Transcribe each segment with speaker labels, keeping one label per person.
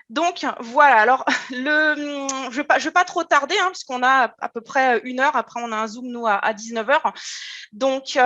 Speaker 1: Donc, voilà. Alors, je ne vais pas trop tarder, hein, puisqu'on a à peu près 1 heure. Après, on a un Zoom, nous, à 19 heures. Donc,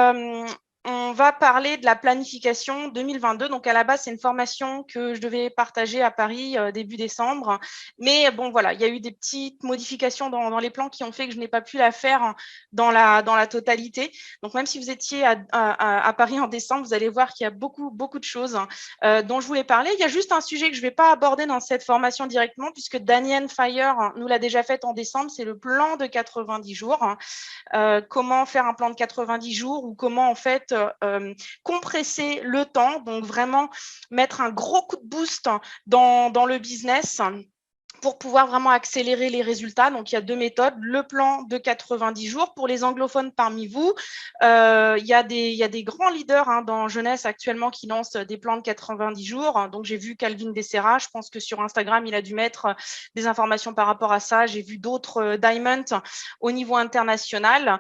Speaker 1: on va parler de la planification 2022. Donc, à la base, c'est une formation que je devais partager à Paris début décembre. Mais bon, voilà, il y a eu des petites modifications dans les plans qui ont fait que je n'ai pas pu la faire dans la totalité. Donc, même si vous étiez à Paris en décembre, vous allez voir qu'il y a beaucoup, beaucoup de choses dont je voulais parler. Il y a juste un sujet que je ne vais pas aborder dans cette formation directement, puisque Daniel Fire nous l'a déjà fait en décembre, c'est le plan de 90 jours. Comment faire un plan de 90 jours ou comment en fait compresser le temps, donc vraiment mettre un gros coup de boost dans le business pour pouvoir vraiment accélérer les résultats. Donc, il y a 2 méthodes. Le plan de 90 jours. Pour les anglophones parmi vous, il y a des grands leaders dans jeunesse actuellement qui lancent des plans de 90 jours. Donc, j'ai vu Calvin Desserra. Je pense que sur Instagram, il a dû mettre des informations par rapport à ça. J'ai vu d'autres Diamond au niveau international.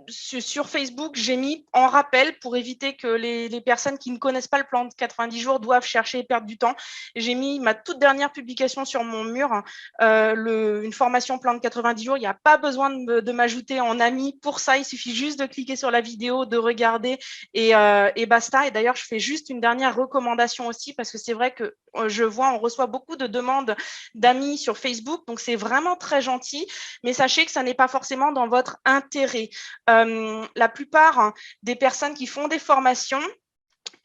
Speaker 1: Sur Facebook, j'ai mis en rappel pour éviter que les personnes qui ne connaissent pas le plan de 90 jours doivent chercher et perdre du temps. J'ai mis ma toute dernière publication sur mon mur, une formation plan de 90 jours. Il n'y a pas besoin de m'ajouter en ami pour ça. Il suffit juste de cliquer sur la vidéo, de regarder et basta. Et d'ailleurs, je fais juste une dernière recommandation aussi parce que c'est vrai que on reçoit beaucoup de demandes d'amis sur Facebook. Donc, c'est vraiment très gentil. Mais sachez que ça n'est pas forcément dans votre intérêt. La plupart des personnes qui font des formations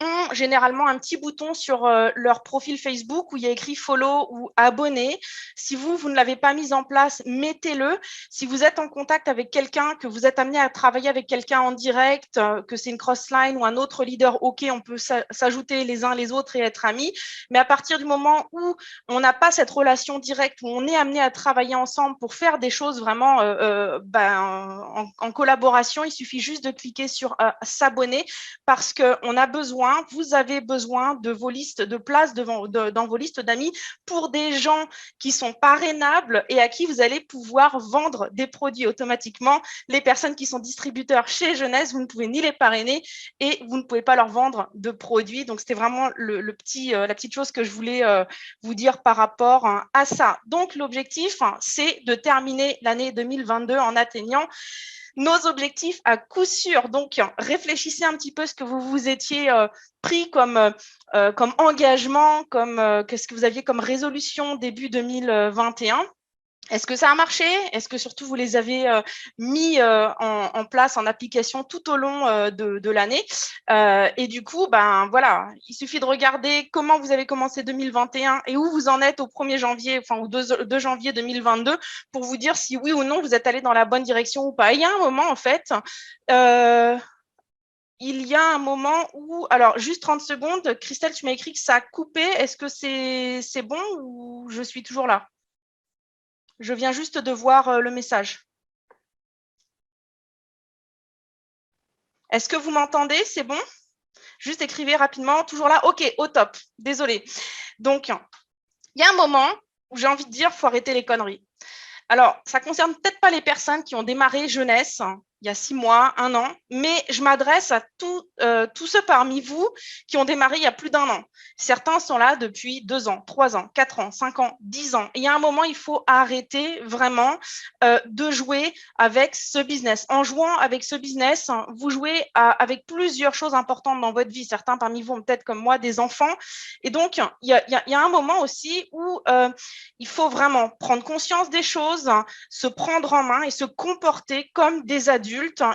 Speaker 1: ont généralement un petit bouton sur leur profil Facebook où il y a écrit follow ou abonner. Si vous ne l'avez pas mis en place, mettez-le. Si vous êtes en contact avec quelqu'un, que vous êtes amené à travailler avec quelqu'un en direct, que c'est une cross-line ou un autre leader, ok, on peut s'ajouter les uns les autres et être amis. Mais à partir du moment où on n'a pas cette relation directe, où on est amené à travailler ensemble pour faire des choses vraiment en collaboration, il suffit juste de cliquer sur s'abonner parce qu'on a besoin, vous avez besoin de vos listes de places dans vos listes d'amis pour des gens qui sont parrainables et à qui vous allez pouvoir vendre des produits automatiquement. Les personnes qui sont distributeurs chez Jeunesse, vous ne pouvez ni les parrainer et vous ne pouvez pas leur vendre de produits. Donc, c'était vraiment la petite chose que je voulais vous dire par rapport à ça. Donc, l'objectif, c'est de terminer l'année 2022 en atteignant nos objectifs à coup sûr. Donc, réfléchissez un petit peu ce que vous vous étiez pris comme engagement, qu'est-ce que vous aviez comme résolution début 2021. Est-ce que ça a marché? Est-ce que surtout vous les avez mis en place, en application tout au long de l'année? Et du coup, ben voilà, il suffit de regarder comment vous avez commencé 2021 et où vous en êtes au 1er janvier, enfin au 2 janvier 2022 pour vous dire si oui ou non vous êtes allé dans la bonne direction ou pas. Il y a un moment en fait, il y a un moment où, alors juste 30 secondes, Christelle, tu m'as écrit que ça a coupé. Est-ce que c'est bon ou je suis toujours là? Je viens juste de voir le message. Est-ce que vous m'entendez? C'est bon? Juste écrivez rapidement. Toujours là? OK, au top. Désolée. Donc, il y a un moment où j'ai envie de dire, il faut arrêter les conneries. Alors, ça ne concerne peut-être pas les personnes qui ont démarré jeunesse il y a 6 mois, 1 an, mais je m'adresse à tous ceux parmi vous qui ont démarré il y a plus d'1 an. Certains sont là depuis 2 ans, 3 ans, 4 ans, 5 ans, 10 ans. Et il y a un moment, il faut arrêter vraiment de jouer avec ce business. En jouant avec ce business, vous jouez avec plusieurs choses importantes dans votre vie. Certains parmi vous ont peut-être comme moi des enfants. Et donc, il y a un moment aussi où il faut vraiment prendre conscience des choses, se prendre en main et se comporter comme des adultes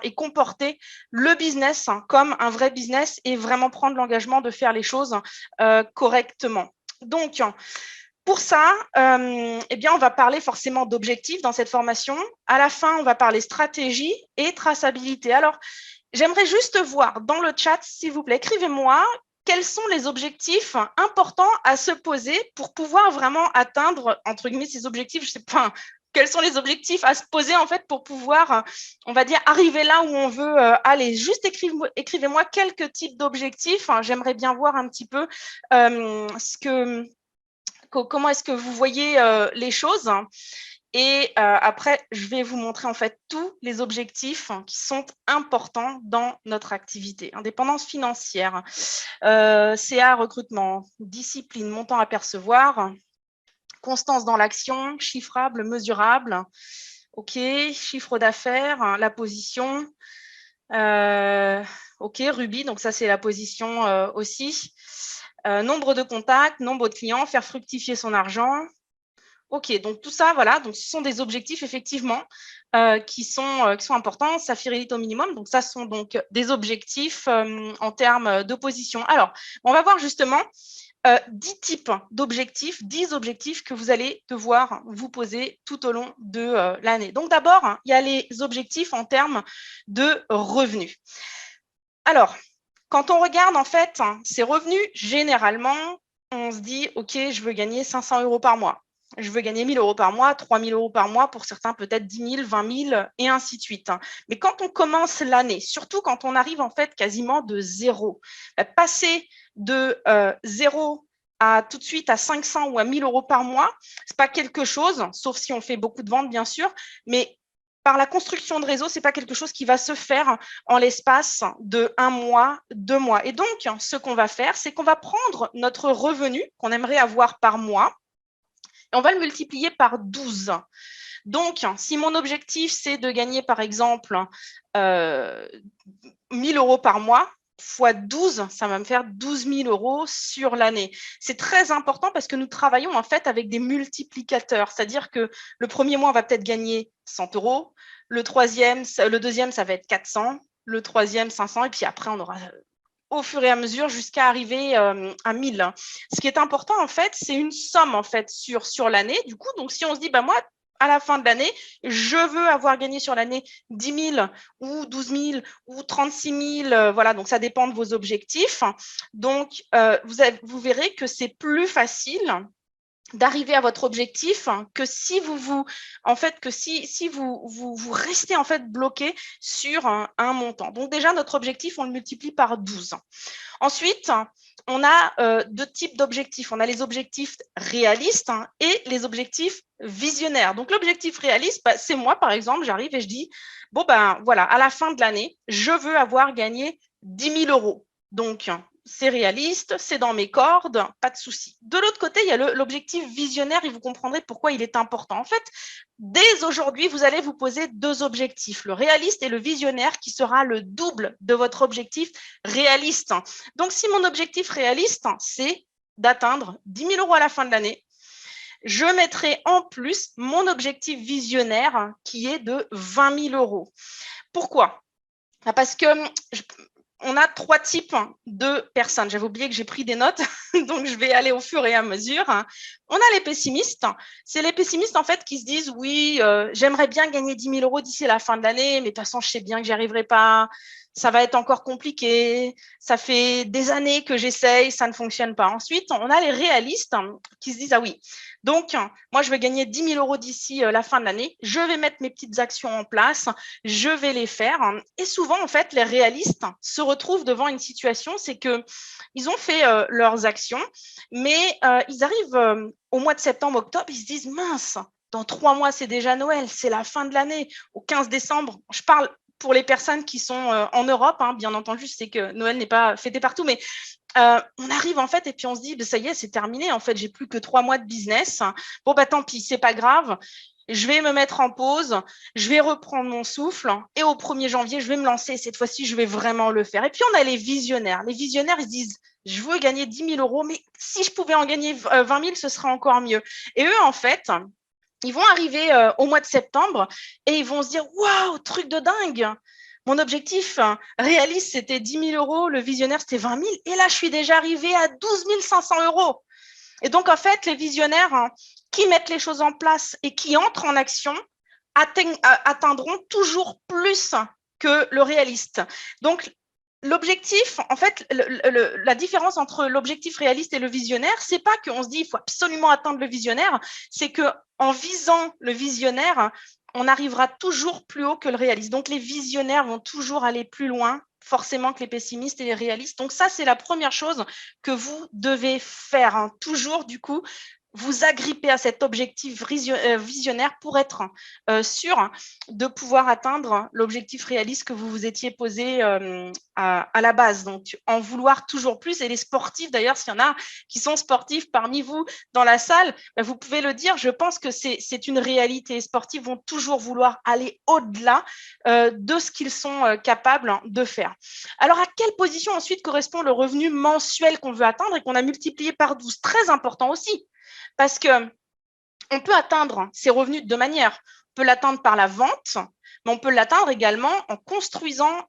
Speaker 1: et comporter le business comme un vrai business et vraiment prendre l'engagement de faire les choses correctement. Donc, pour ça, eh bien, on va parler forcément d'objectifs dans cette formation. À la fin, on va parler stratégie et traçabilité. Alors, j'aimerais juste voir dans le chat, s'il vous plaît, écrivez-moi quels sont les objectifs importants à se poser pour pouvoir vraiment atteindre, entre guillemets, ces objectifs. Je sais pas, quels sont les objectifs à se poser, en fait, pour pouvoir, on va dire, arriver là où on veut aller. Juste écrivez-moi quelques types d'objectifs. J'aimerais bien voir un petit peu comment est-ce que vous voyez les choses. Et après, je vais vous montrer en fait tous les objectifs qui sont importants dans notre activité. Indépendance financière, CA recrutement, discipline, montant à percevoir, constance dans l'action, chiffrable, mesurable. OK, chiffre d'affaires, la position. OK, Ruby, donc ça, c'est la position aussi. Nombre de contacts, nombre de clients, faire fructifier son argent. OK, donc tout ça, voilà, donc ce sont des objectifs effectivement qui sont importants. Saphir Elite au minimum, donc ça sont donc des objectifs en termes de position. Alors, on va voir justement 10 types d'objectifs, 10 objectifs que vous allez devoir vous poser tout au long de l'année. Donc d'abord, il y a les objectifs en termes de revenus. Alors, quand on regarde en fait ces revenus, généralement, on se dit, OK, je veux gagner 500 € par mois. Je veux gagner 1 000 € par mois, 3 000 € par mois, pour certains peut-être 10 000, 20 000 et ainsi de suite. Mais quand on commence l'année, surtout quand on arrive en fait quasiment de zéro, passer de zéro à tout de suite à 500 ou à 1 000 € par mois, c'est pas quelque chose, sauf si on fait beaucoup de ventes bien sûr, mais par la construction de réseau, c'est pas quelque chose qui va se faire en l'espace de 1 mois, 2 mois. Et donc, ce qu'on va faire, c'est qu'on va prendre notre revenu qu'on aimerait avoir par mois et on va le multiplier par 12. Donc, si mon objectif, c'est de gagner, par exemple, 1 000 € par mois, fois 12, ça va me faire 12 000 € sur l'année. C'est très important parce que nous travaillons en fait avec des multiplicateurs, c'est-à-dire que le premier mois, on va peut-être gagner 100 €, le deuxième, ça va être 400, le troisième, 500, et puis après, on aura au fur et à mesure jusqu'à arriver à 1000. Ce qui est important, en fait, c'est une somme en fait sur l'année. Du coup, donc si on se dit, bah, moi, à la fin de l'année, je veux avoir gagné sur l'année 10 000 ou 12 000 ou 36 000. Voilà, donc ça dépend de vos objectifs. Donc, vous verrez que c'est plus facile d'arriver à votre objectif que si vous restez en fait bloqué sur un montant. Donc déjà, notre objectif, on le multiplie par 12. Ensuite, on a deux types d'objectifs. On a les objectifs réalistes et les objectifs visionnaires. Donc, l'objectif réaliste, c'est moi, par exemple, j'arrive et je dis, bon, ben voilà, à la fin de l'année, je veux avoir gagné 10 000 €. Donc, c'est réaliste, c'est dans mes cordes, pas de souci. De l'autre côté, il y a l'objectif visionnaire et vous comprendrez pourquoi il est important. En fait, dès aujourd'hui, vous allez vous poser deux objectifs, le réaliste et le visionnaire, qui sera le double de votre objectif réaliste. Donc, si mon objectif réaliste, c'est d'atteindre 10 000 € à la fin de l'année, je mettrai en plus mon objectif visionnaire qui est de 20 000 €. Pourquoi ? Parce que on a trois types de personnes. J'avais oublié que j'ai pris des notes, donc je vais aller au fur et à mesure. On a les pessimistes. C'est les pessimistes, en fait, qui se disent, oui, j'aimerais bien gagner 10 000 € d'ici la fin de l'année, mais de toute façon, je sais bien que j'y arriverai pas. Ça va être encore compliqué. Ça fait des années que j'essaye, ça ne fonctionne pas. Ensuite, on a les réalistes qui se disent, ah oui, donc, moi, je vais gagner 10 000 € d'ici la fin de l'année. Je vais mettre mes petites actions en place. Je vais les faire. Et souvent, en fait, les réalistes se retrouvent devant une situation, c'est qu'ils ont fait leurs actions, mais ils arrivent au mois de septembre, octobre, ils se disent, mince, dans 3 mois, c'est déjà Noël, c'est la fin de l'année. Au 15 décembre, je parle pour les personnes qui sont en Europe, bien entendu, je sais que Noël n'est pas fêté partout, mais on arrive en fait et puis on se dit, ça y est, c'est terminé, en fait, j'ai plus que 3 mois de business. Bon, bah tant pis, c'est pas grave. Je vais me mettre en pause, je vais reprendre mon souffle et au 1er janvier, je vais me lancer. Cette fois-ci, je vais vraiment le faire. Et puis, on a les visionnaires. Les visionnaires, ils disent, je veux gagner 10 000 €, mais si je pouvais en gagner 20 000, ce serait encore mieux. Et eux, en fait, ils vont arriver au mois de septembre et ils vont se dire, waouh, truc de dingue. Mon objectif réaliste, c'était 10 000 €. Le visionnaire, c'était 20 000. Et là, je suis déjà arrivée à 12 500 €. Et donc, en fait, les visionnaires qui mettent les choses en place et qui entrent en action atteindront toujours plus que le réaliste. Donc, l'objectif, en fait, la différence entre l'objectif réaliste et le visionnaire, c'est pas qu'on se dit il faut absolument atteindre le visionnaire, c'est qu'en visant le visionnaire, on arrivera toujours plus haut que le réaliste. Donc, les visionnaires vont toujours aller plus loin forcément que les pessimistes et les réalistes. Donc ça, c'est la première chose que vous devez faire. Toujours, du coup, vous agripper à cet objectif visionnaire pour être sûr de pouvoir atteindre l'objectif réaliste que vous vous étiez posé à la base. Donc, en vouloir toujours plus. Et les sportifs, d'ailleurs, s'il y en a qui sont sportifs parmi vous dans la salle, vous pouvez le dire, je pense que c'est une réalité. Les sportifs vont toujours vouloir aller au-delà de ce qu'ils sont capables de faire. Alors, à quelle position ensuite correspond le revenu mensuel qu'on veut atteindre et qu'on a multiplié par 12? Très important aussi. Parce qu'on peut atteindre ces revenus de deux manières. On peut l'atteindre par la vente, mais on peut l'atteindre également en construisant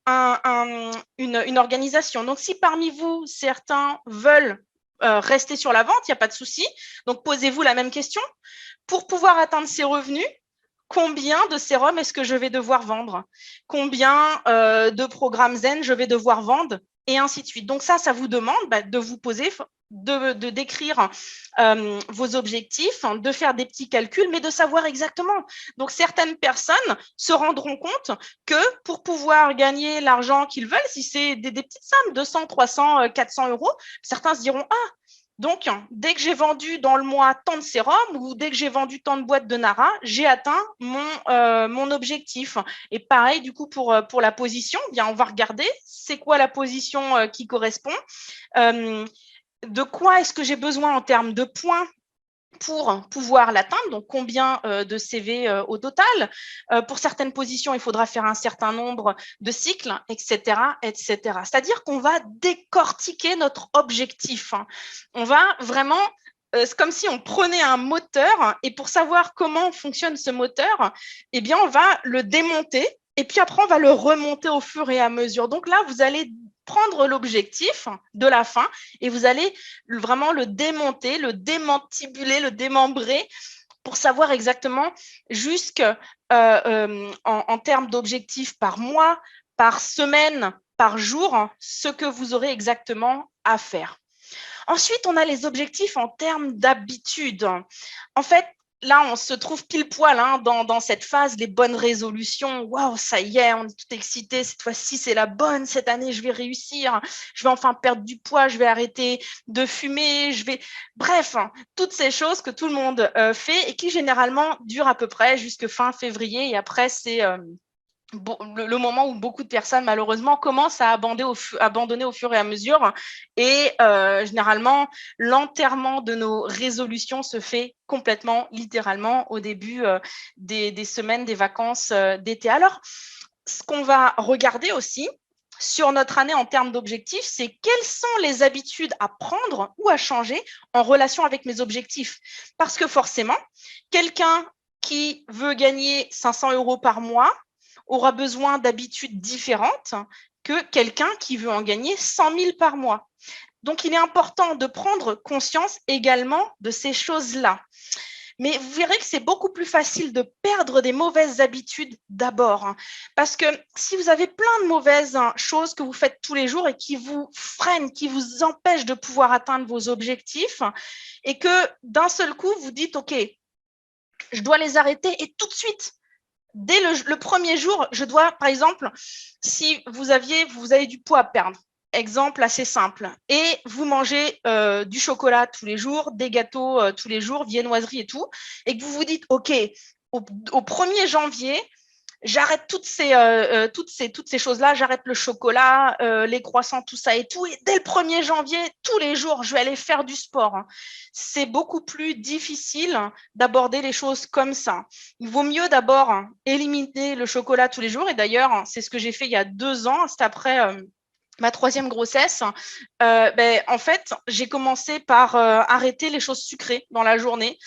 Speaker 1: une organisation. Donc, si parmi vous, certains veulent rester sur la vente, il n'y a pas de souci. Donc, posez-vous la même question. Pour pouvoir atteindre ces revenus, combien de sérums est-ce que je vais devoir vendre? Combien de programmes Zen je vais devoir vendre? Et ainsi de suite. Donc ça vous demande de vous poser, de décrire vos objectifs, de faire des petits calculs, mais de savoir exactement. Donc, certaines personnes se rendront compte que pour pouvoir gagner l'argent qu'ils veulent, si c'est des petites sommes, 200, 300, 400 euros, certains se diront « Ah, donc, dès que j'ai vendu dans le mois tant de sérums ou dès que j'ai vendu tant de boîtes de Nara, j'ai atteint mon objectif. » Et pareil, du coup, pour la position, bien, on va regarder c'est quoi la position qui correspond. De quoi est-ce que j'ai besoin en termes de points pour pouvoir l'atteindre, donc combien de CV au total. Pour certaines positions, il faudra faire un certain nombre de cycles, etc., etc. C'est-à-dire qu'on va décortiquer notre objectif. On va vraiment, c'est comme si on prenait un moteur et pour savoir comment fonctionne ce moteur, eh bien, on va le démonter et puis après, on va le remonter au fur et à mesure. Donc là, vous allez prendre l'objectif de la fin et vous allez vraiment le démonter, le démantibuler, le démembrer pour savoir exactement en termes d'objectifs par mois, par semaine, par jour, ce que vous aurez exactement à faire. Ensuite, on a les objectifs en termes d'habitude. En fait, là, on se trouve pile poil dans cette phase, les bonnes résolutions. Waouh, ça y est, on est tout excité. Cette fois-ci, c'est la bonne. Cette année, je vais réussir. Je vais enfin perdre du poids. Je vais arrêter de fumer. Bref, toutes ces choses que tout le monde fait et qui généralement durent à peu près jusque fin février. Et après, c'est le moment où beaucoup de personnes, malheureusement, commencent à abandonner au fur et à mesure. Et généralement, l'enterrement de nos résolutions se fait complètement, littéralement, au début des semaines, des vacances d'été. Alors, ce qu'on va regarder aussi sur notre année en termes d'objectifs, c'est quelles sont les habitudes à prendre ou à changer en relation avec mes objectifs. Parce que forcément, quelqu'un qui veut gagner 500 € par mois aura besoin d'habitudes différentes que quelqu'un qui veut en gagner 100 000 par mois. Donc, il est important de prendre conscience également de ces choses-là. Mais vous verrez que c'est beaucoup plus facile de perdre des mauvaises habitudes d'abord. Parce que si vous avez plein de mauvaises choses que vous faites tous les jours et qui vous freinent, qui vous empêchent de pouvoir atteindre vos objectifs, et que d'un seul coup, vous dites « Ok, je dois les arrêter » et tout de suite, dès le premier jour, je dois, par exemple, si vous avez du poids à perdre, exemple assez simple, et vous mangez du chocolat tous les jours, des gâteaux tous les jours, viennoiserie et tout, et que vous vous dites, OK, au 1er janvier, j'arrête toutes ces choses-là, j'arrête le chocolat, les croissants, tout ça et tout. Et dès le 1er janvier, tous les jours, je vais aller faire du sport. C'est beaucoup plus difficile d'aborder les choses comme ça. Il vaut mieux d'abord éliminer le chocolat tous les jours. Et d'ailleurs, c'est ce que j'ai fait il y a 2 ans. C'est après ma 3e grossesse. En fait, j'ai commencé par arrêter les choses sucrées dans la journée.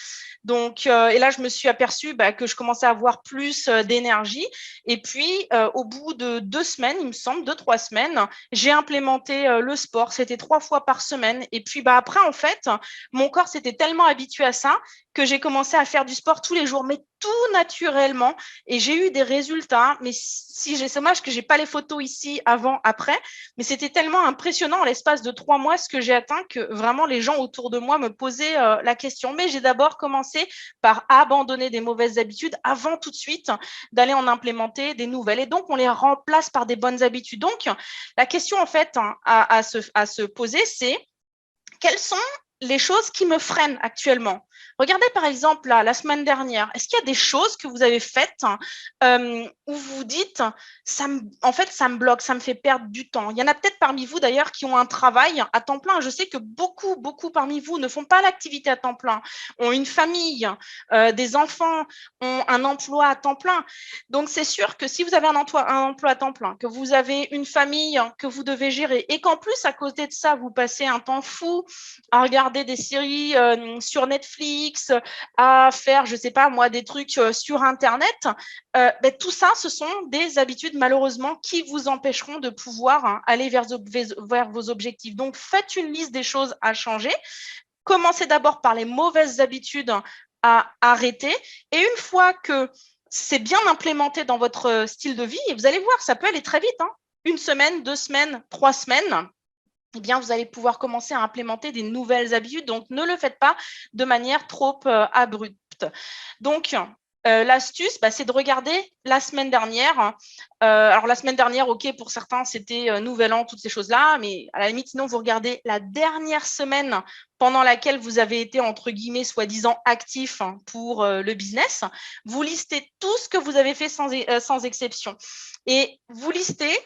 Speaker 1: Donc, et là, je me suis aperçue que je commençais à avoir plus d'énergie. Et puis, au bout de 2 semaines, il me semble, 2-3 semaines, j'ai implémenté le sport. C'était 3 fois par semaine. Et puis, après, en fait, mon corps s'était tellement habitué à ça que j'ai commencé à faire du sport tous les jours, mais tout naturellement. Et j'ai eu des résultats. Mais c'est dommage que j'ai pas les photos ici avant, après. Mais c'était tellement impressionnant en l'espace de 3 mois ce que j'ai atteint que vraiment les gens autour de moi me posaient la question. Mais j'ai d'abord commencé par abandonner des mauvaises habitudes avant tout de suite d'aller en implémenter des nouvelles. Et donc, on les remplace par des bonnes habitudes. Donc, la question, en fait, à se poser, c'est quelles sont les choses qui me freinent actuellement. Regardez par exemple la semaine dernière, est-ce qu'il y a des choses que vous avez faites où vous vous dites, en fait, ça me bloque, ça me fait perdre du temps. Il y en a peut-être parmi vous d'ailleurs qui ont un travail à temps plein. Je sais que beaucoup parmi vous ne font pas l'activité à temps plein, ont une famille, des enfants, ont un emploi à temps plein. Donc, c'est sûr que si vous avez un emploi à temps plein, que vous avez une famille que vous devez gérer et qu'en plus, à côté de ça, vous passez un temps fou à regarder des séries sur Netflix, à faire, je sais pas moi, des trucs sur Internet, tout ça, ce sont des habitudes malheureusement qui vous empêcheront de pouvoir aller vers vos objectifs. Donc, faites une liste des choses à changer. Commencez d'abord par les mauvaises habitudes à arrêter. Et une fois que c'est bien implémenté dans votre style de vie, et vous allez voir, ça peut aller très vite, hein, 1 semaine, 2 semaines, 3 semaines, eh bien, vous allez pouvoir commencer à implémenter des nouvelles habitudes. Donc, ne le faites pas de manière trop abrupte. Donc, l'astuce, c'est de regarder la semaine dernière. Alors, la semaine dernière, OK, pour certains, c'était Nouvel An, toutes ces choses-là. Mais à la limite, sinon, vous regardez la dernière semaine pendant laquelle vous avez été, entre guillemets, soi-disant actif pour le business. Vous listez tout ce que vous avez fait sans exception. Et vous listez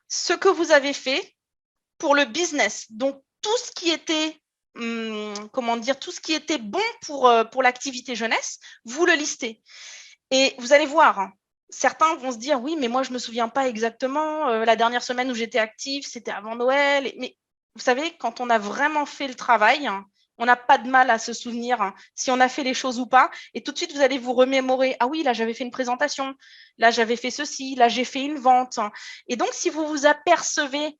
Speaker 1: ce que vous avez fait pour le business. Donc, tout ce qui était, tout ce qui était bon pour l'activité jeunesse, vous le listez. Et vous allez voir, certains vont se dire, oui, mais moi, je ne me souviens pas exactement. La dernière semaine où j'étais active, c'était avant Noël. Mais vous savez, quand on a vraiment fait le travail, on n'a pas de mal à se souvenir si on a fait les choses ou pas. Et tout de suite, vous allez vous remémorer, ah oui, là, j'avais fait une présentation, là, j'avais fait ceci, là, j'ai fait une vente. Et donc, si vous vous apercevez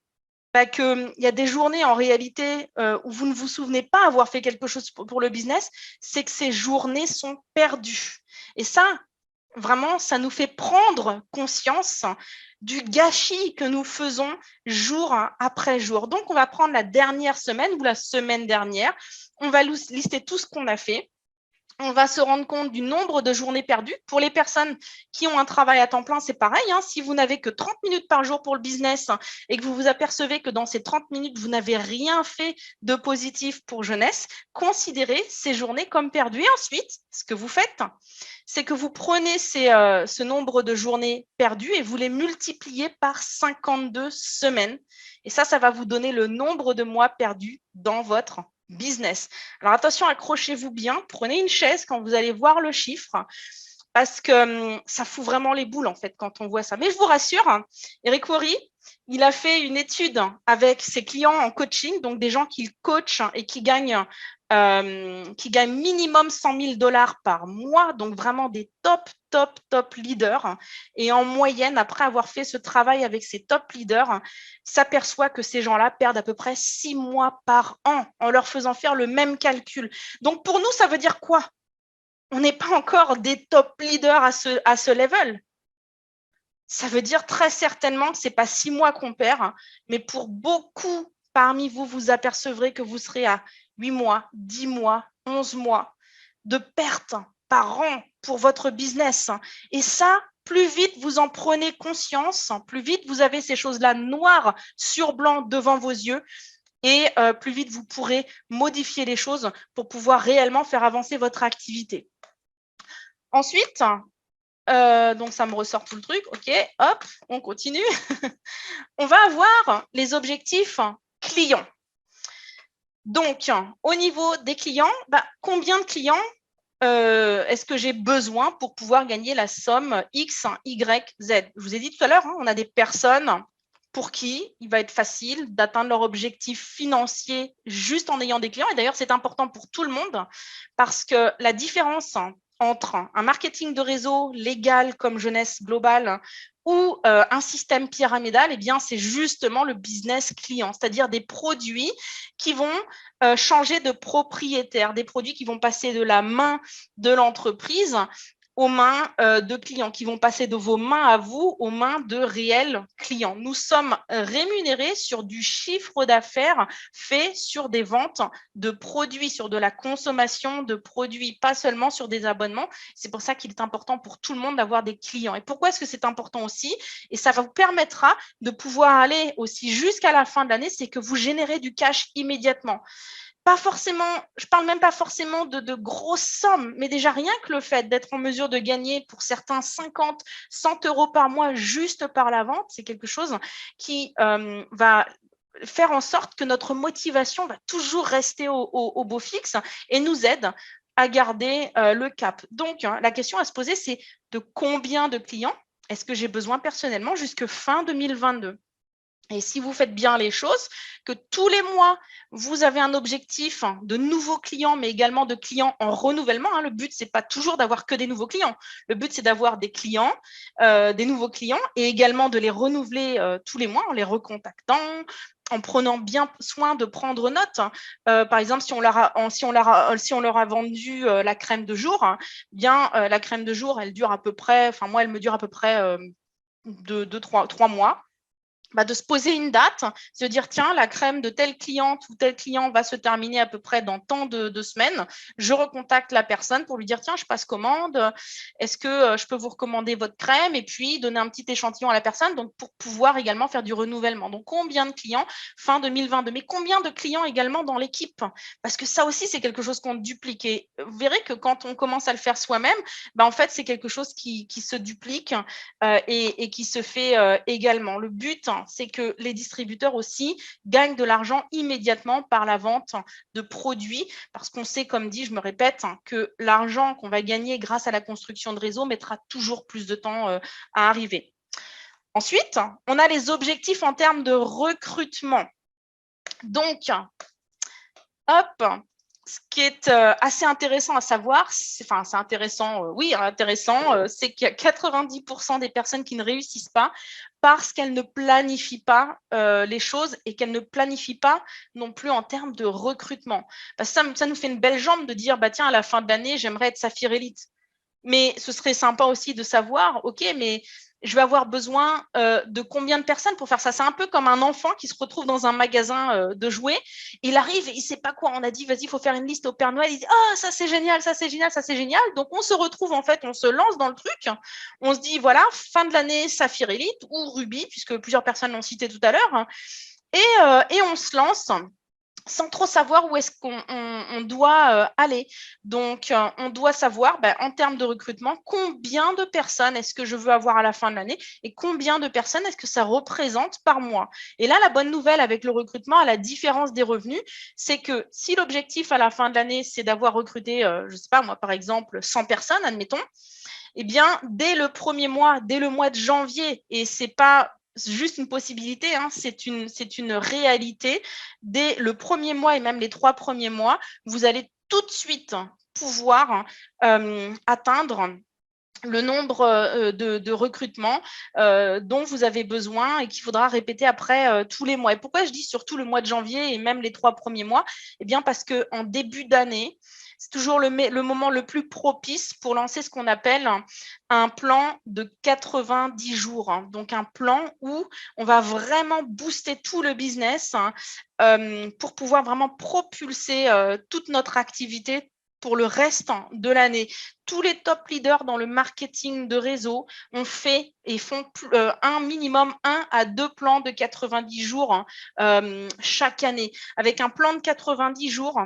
Speaker 1: qu'il y a des journées en réalité où vous ne vous souvenez pas avoir fait quelque chose pour le business, c'est que ces journées sont perdues. Et ça, vraiment, ça nous fait prendre conscience du gâchis que nous faisons jour après jour. Donc, on va prendre la dernière semaine ou la semaine dernière, on va lister tout ce qu'on a fait. On va se rendre compte du nombre de journées perdues. Pour les personnes qui ont un travail à temps plein, c'est pareil. Si vous n'avez que 30 minutes par jour pour le business et que vous vous apercevez que dans ces 30 minutes, vous n'avez rien fait de positif pour jeunesse, considérez ces journées comme perdues. Et ensuite, ce que vous faites, c'est que vous prenez ce nombre de journées perdues et vous les multipliez par 52 semaines. Et ça va vous donner le nombre de mois perdus dans votre business. Alors attention, accrochez-vous bien, prenez une chaise quand vous allez voir le chiffre, parce que ça fout vraiment les boules en fait quand on voit ça. Mais je vous rassure, Eric Worre, il a fait une étude avec ses clients en coaching, donc des gens qu'il coach et qui gagnent minimum 100 000 $ par mois, donc vraiment des top leaders. Et en moyenne, après avoir fait ce travail avec ces top leaders, s'aperçoit que ces gens-là perdent à peu près 6 mois par an en leur faisant faire le même calcul. Donc pour nous, ça veut dire quoi? On n'est pas encore des top leaders à ce level. Ça veut dire très certainement que ce n'est pas 6 mois qu'on perd, mais pour beaucoup parmi vous, vous apercevrez que vous serez à 8 mois, 10 mois, 11 mois de perte par an pour votre business. Et ça, plus vite vous en prenez conscience, plus vite vous avez ces choses-là noires sur blanc devant vos yeux, et plus vite vous pourrez modifier les choses pour pouvoir réellement faire avancer votre activité. Ensuite, donc ça me ressort tout le truc, ok, hop, on continue. On va avoir les objectifs clients. Donc, au niveau des clients, combien de clients est-ce que j'ai besoin pour pouvoir gagner la somme X, Y, Z? Je vous ai dit tout à l'heure, on a des personnes pour qui il va être facile d'atteindre leur objectif financier juste en ayant des clients. Et d'ailleurs, c'est important pour tout le monde parce que la différence entre un marketing de réseau légal comme Jeunesse Globale ou un système pyramidal, eh bien, c'est justement le business client, c'est-à-dire des produits qui vont changer de propriétaire, des produits qui vont passer de la main de l'entreprise aux mains de clients, qui vont passer de vos mains à vous aux mains de réels clients. Nous sommes rémunérés sur du chiffre d'affaires fait sur des ventes de produits, sur de la consommation de produits, pas seulement sur des abonnements. C'est pour ça qu'il est important pour tout le monde d'avoir des clients. Et pourquoi est-ce que c'est important aussi? Et ça vous permettra de pouvoir aller aussi jusqu'à la fin de l'année, c'est que vous générez du cash immédiatement. pas forcément, je parle même pas forcément de grosses sommes, mais déjà rien que le fait d'être en mesure de gagner pour certains 50, 100 € par mois juste par la vente, c'est quelque chose qui va faire en sorte que notre motivation va toujours rester au beau fixe et nous aide à garder le cap. Donc, la question à se poser, c'est de combien de clients est-ce que j'ai besoin personnellement jusque fin 2022? Et si vous faites bien les choses, que tous les mois, vous avez un objectif de nouveaux clients, mais également de clients en renouvellement. Le but, c'est pas toujours d'avoir que des nouveaux clients. Le but, c'est d'avoir des clients, des nouveaux clients, et également de les renouveler tous les mois en les recontactant, en prenant bien soin de prendre note. Par exemple, si on leur a vendu la crème de jour, bien la crème de jour, elle dure à peu près, enfin moi, elle me dure à peu près 3 mois. De se poser une date, se dire tiens, la crème de telle cliente ou tel client va se terminer à peu près dans tant de semaines. Je recontacte la personne pour lui dire tiens, je passe commande, est-ce que je peux vous recommander votre crème, et puis donner un petit échantillon à la personne, donc pour pouvoir également faire du renouvellement. Donc combien de clients fin 2022, mais combien de clients également dans l'équipe, parce que ça aussi c'est quelque chose qu'on duplique, et vous verrez que quand on commence à le faire soi-même, en fait c'est quelque chose qui se duplique et qui se fait également. Le but, c'est que les distributeurs aussi gagnent de l'argent immédiatement par la vente de produits, parce qu'on sait, comme dit, je me répète, que l'argent qu'on va gagner grâce à la construction de réseau mettra toujours plus de temps à arriver. Ensuite, on a les objectifs en termes de recrutement. Donc, hop, ce qui est assez intéressant à savoir, c'est intéressant, c'est qu'il y a 90% des personnes qui ne réussissent pas parce qu'elles ne planifient pas les choses, et qu'elles ne planifient pas non plus en termes de recrutement. Parce que ça nous fait une belle jambe de dire, tiens, à la fin de l'année, j'aimerais être Saphir Elite. Mais ce serait sympa aussi de savoir, ok, mais je vais avoir besoin de combien de personnes pour faire ça. C'est un peu comme un enfant qui se retrouve dans un magasin de jouets. Il arrive et il ne sait pas quoi. On a dit, vas-y, il faut faire une liste au Père Noël. Il dit, oh, ça c'est génial, ça c'est génial, ça c'est génial. Donc on se retrouve, en fait, on se lance dans le truc. On se dit, voilà, fin de l'année, Saphir Elite ou Ruby, puisque plusieurs personnes l'ont cité tout à l'heure. Et on se lance sans trop savoir où est-ce qu'on doit aller. Donc, on doit savoir, en termes de recrutement, combien de personnes est-ce que je veux avoir à la fin de l'année, et combien de personnes est-ce que ça représente par mois. Et là, la bonne nouvelle avec le recrutement, à la différence des revenus, c'est que si l'objectif à la fin de l'année, c'est d'avoir recruté, je ne sais pas moi, par exemple, 100 personnes, admettons, eh bien, dès le premier mois, dès le mois de janvier, et c'est pas juste une possibilité, c'est une réalité, dès le premier mois et même les 3 premiers mois, vous allez tout de suite pouvoir atteindre le nombre de recrutements dont vous avez besoin et qu'il faudra répéter après tous les mois. Et pourquoi je dis surtout le mois de janvier et même les 3 premiers mois? Eh bien, parce qu'en début d'année, c'est toujours le moment le plus propice pour lancer ce qu'on appelle un plan de 90 jours. Donc, un plan où on va vraiment booster tout le business pour pouvoir vraiment propulser toute notre activité pour le reste de l'année. Tous les top leaders dans le marketing de réseau ont fait et font un minimum 1 à 2 plans de 90 jours chaque année. Avec un plan de 90 jours,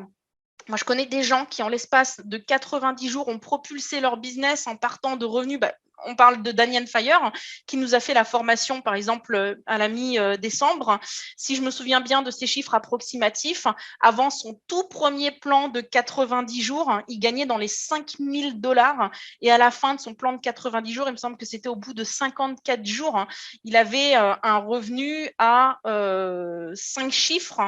Speaker 1: moi, je connais des gens qui, en l'espace de 90 jours, ont propulsé leur business en partant de revenus. On parle de Daniel Fire, qui nous a fait la formation, par exemple, à la mi-décembre. Si je me souviens bien de ces chiffres approximatifs, avant son tout premier plan de 90 jours, il gagnait dans les 5 000 $. Et à la fin de son plan de 90 jours, il me semble que c'était au bout de 54 jours, il avait un revenu à 5 chiffres,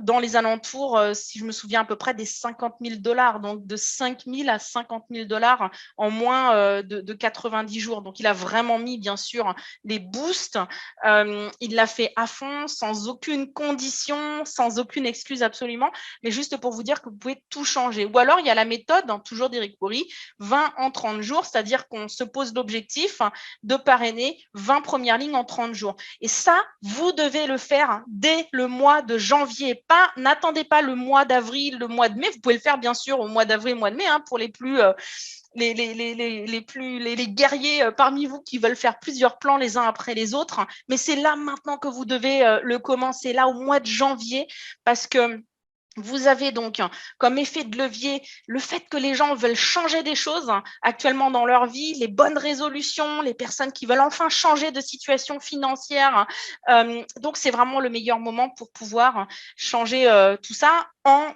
Speaker 1: dans les alentours, si je me souviens à peu près, des 50 000 $, donc de 5 000 à 50 000 $ en moins de 90 jours. Donc, il a vraiment mis, bien sûr, les boosts. Il l'a fait à fond, sans aucune condition, sans aucune excuse absolument, mais juste pour vous dire que vous pouvez tout changer. Ou alors, il y a la méthode, toujours d'Eric Worre, 20 en 30 jours, c'est-à-dire qu'on se pose l'objectif de parrainer 20 premières lignes en 30 jours. Et ça, vous devez le faire dès le mois de janvier. N'attendez pas le mois d'avril, le mois de mai. Vous pouvez le faire bien sûr au mois d'avril, mois de mai, pour les plus les guerriers parmi vous qui veulent faire plusieurs plans les uns après les autres. Mais c'est là maintenant que vous devez le commencer, là au mois de janvier, parce que Vous avez donc comme effet de levier le fait que les gens veulent changer des choses actuellement dans leur vie, les bonnes résolutions, les personnes qui veulent enfin changer de situation financière. Donc, c'est vraiment le meilleur moment pour pouvoir changer tout ça en